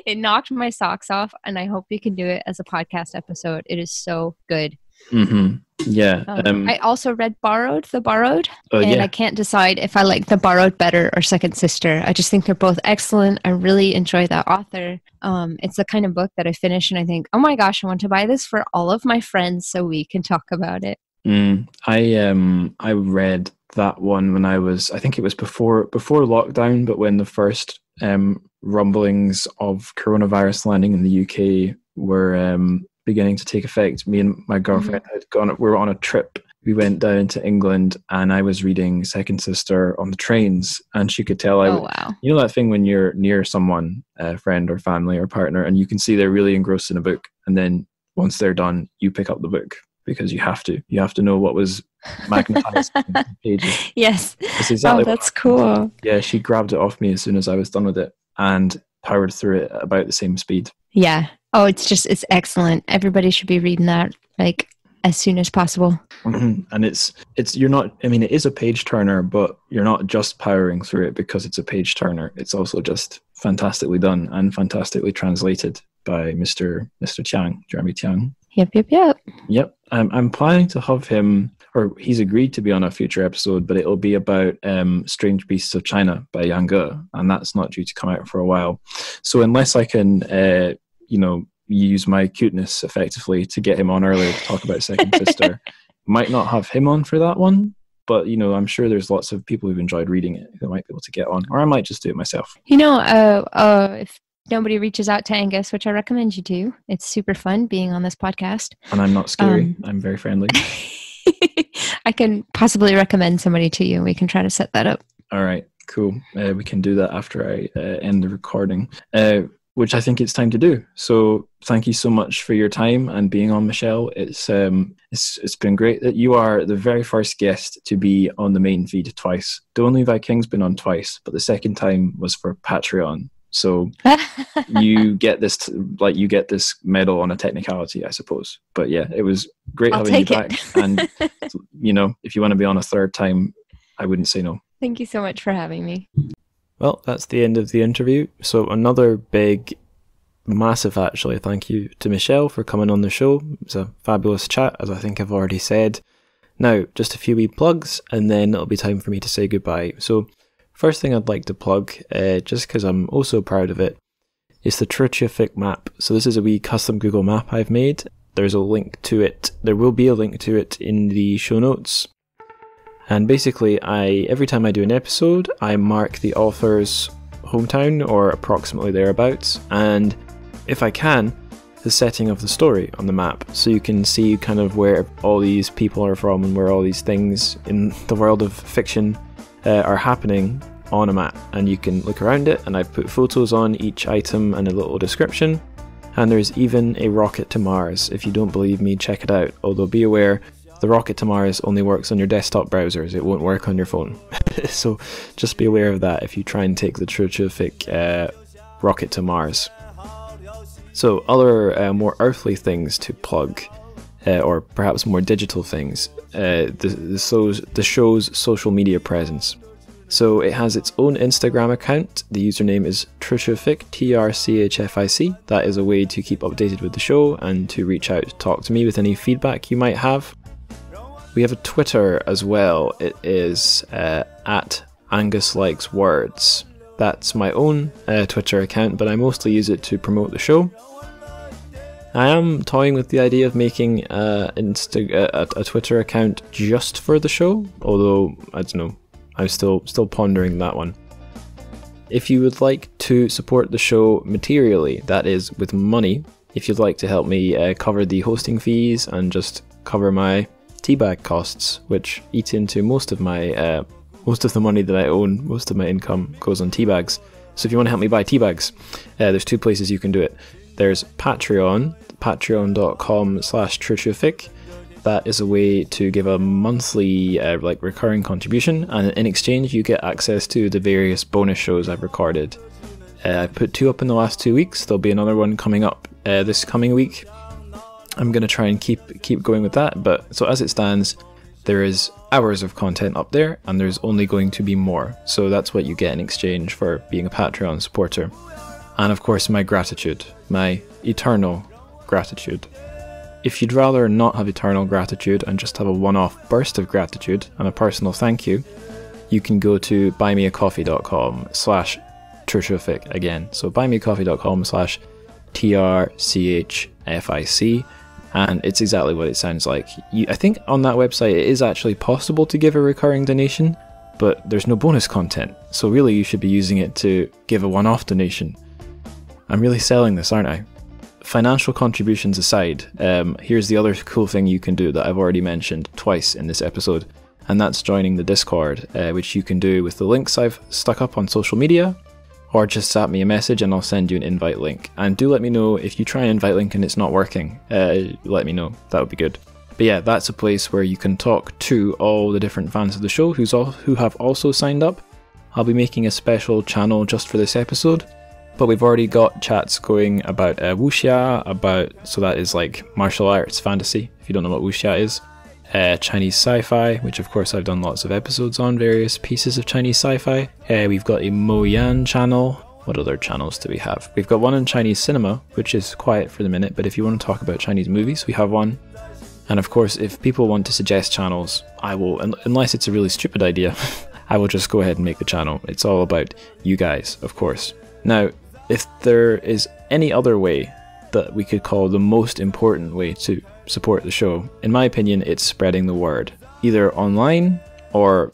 It knocked my socks off, and I hope you can do it as a podcast episode. It is so good. Mm-hmm. Yeah. I also read The Borrowed, and yeah. I can't decide if I like The Borrowed better or Second Sister. I just think they're both excellent. I really enjoy that author. It's the kind of book that I finish and I think, oh my gosh, I want to buy this for all of my friends so we can talk about it. I read that one when I think it was before lockdown, but when the first rumblings of coronavirus landing in the UK were beginning to take effect. Me and my girlfriend we were on a trip. We went down into England, and I was reading Second Sister on the trains, and she could tell wow. You know that thing when you're near someone, a friend or family or partner, and you can see they're really engrossed in a book, and then once they're done, you pick up the book because you have to know what was magnetized in the pages. Yes. That's exactly that's cool. Yeah, she grabbed it off me as soon as I was done with it and powered through it at about the same speed. Yeah. Oh, it's excellent. Everybody should be reading that like as soon as possible. Mm-hmm. And it's you're not, I mean, it is a page turner, but you're not just powering through it because it's a page turner. It's also just fantastically done and fantastically translated by Mr. Chiang, Jeremy Chiang. Yep. I'm planning to have him, or he's agreed to be on a future episode, but it'll be about Strange Beasts of China by Yang Ge, and that's not due to come out for a while. So unless I can, use my cuteness effectively to get him on earlier to talk about Second Sister, might not have him on for that one, but I'm sure there's lots of people who've enjoyed reading it who might be able to get on, or I might just do it myself. If nobody reaches out to Angus, which I recommend you do, it's super fun being on this podcast. And I'm not scary. I'm very friendly. I can possibly recommend somebody to you. We can try to set that up. All right, cool. We can do that after I end the recording, which I think it's time to do. So thank you so much for your time and being on, Michelle. It's been great that you are the very first guest to be on the main feed twice. Don't Levi King's been on twice, but the second time was for Patreon. So you get this medal on a technicality, I suppose. But yeah, it was great having you back. And if you want to be on a third time, I wouldn't say no. Thank you so much for having me. Well, that's the end of the interview. So another big, massive actually thank you to Michelle for coming on the show. It was a fabulous chat, as I think I've already said. Now, just a few wee plugs, and then it'll be time for me to say goodbye. So first thing I'd like to plug, just because I'm also proud of it, is the TrChFic map. So this is a wee custom Google map I've made. There's a link to it. There will be a link to it in the show notes. And basically, every time I do an episode, I mark the author's hometown or approximately thereabouts, and if I can, the setting of the story on the map, so you can see kind of where all these people are from and where all these things in the world of fiction are happening on a map, and you can look around it. And I've put photos on each item and a little description, and there's even a rocket to Mars. If you don't believe me, check it out, although be aware, the rocket to Mars only works on your desktop browsers. It won't work on your phone. So just be aware of that if you try and take the TrChFic rocket to Mars. So other more earthly things to plug, or perhaps more digital things, the show's social media presence. So it has its own Instagram account. The username is TrChFic, TrChFic. That is a way to keep updated with the show and to reach out to talk to me with any feedback you might have. We have a Twitter as well. It is at Angus Likes Words. That's my own Twitter account, but I mostly use it to promote the show. I am toying with the idea of making a Twitter account just for the show, although I don't know. I'm still pondering that one. If you would like to support the show materially, that is with money, if you'd like to help me cover the hosting fees and just cover my teabag costs, which eat into most of the money that I own, most of my income goes on teabags, So if you want to help me buy tea bags, there's 2 places you can do it. There's Patreon, patreon.com/TrChFic. That is a way to give a monthly recurring contribution, and in exchange you get access to the various bonus shows I've recorded. I put 2 up in the last 2 weeks. There'll be another one coming up this coming week. I'm going to try and keep going with that, but so as it stands, there is hours of content up there, and there's only going to be more. So that's what you get in exchange for being a Patreon supporter. And of course my gratitude, my eternal gratitude. If you'd rather not have eternal gratitude and just have a one-off burst of gratitude and a personal thank you, you can go to buymeacoffee.com/TrChFic again. So buymeacoffee.com/TrChFic, and it's exactly what it sounds like. I think on that website it is actually possible to give a recurring donation, but there's no bonus content. So really you should be using it to give a one-off donation. I'm really selling this, aren't I? Financial contributions aside, here's the other cool thing you can do that I've already mentioned twice in this episode, and that's joining the Discord, which you can do with the links I've stuck up on social media, or just zap me a message and I'll send you an invite link. And do let me know if you try an invite link and it's not working. Let me know, that would be good. But yeah, that's a place where you can talk to all the different fans of the show who have also signed up. I'll be making a special channel just for this episode. But we've already got chats going about wuxia, so that is like martial arts fantasy, if you don't know what wuxia is. Chinese sci-fi, which of course I've done lots of episodes on, various pieces of Chinese sci-fi. We've got a Mo-Yan channel. What other channels do we have? We've got one on Chinese cinema, which is quiet for the minute, but if you want to talk about Chinese movies, we have one. And of course, if people want to suggest channels, I will, unless it's a really stupid idea, I will just go ahead and make the channel. It's all about you guys, of course. Now, if there is any other way that we could call the most important way to support the show, in my opinion, it's spreading the word. Either online or,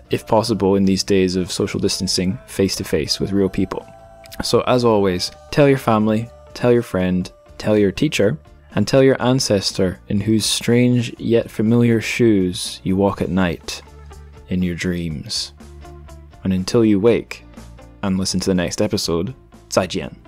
if possible in these days of social distancing, face-to-face with real people. So as always, tell your family, tell your friend, tell your teacher, and tell your ancestor in whose strange yet familiar shoes you walk at night in your dreams. And until you wake and listen to the next episode, 再见.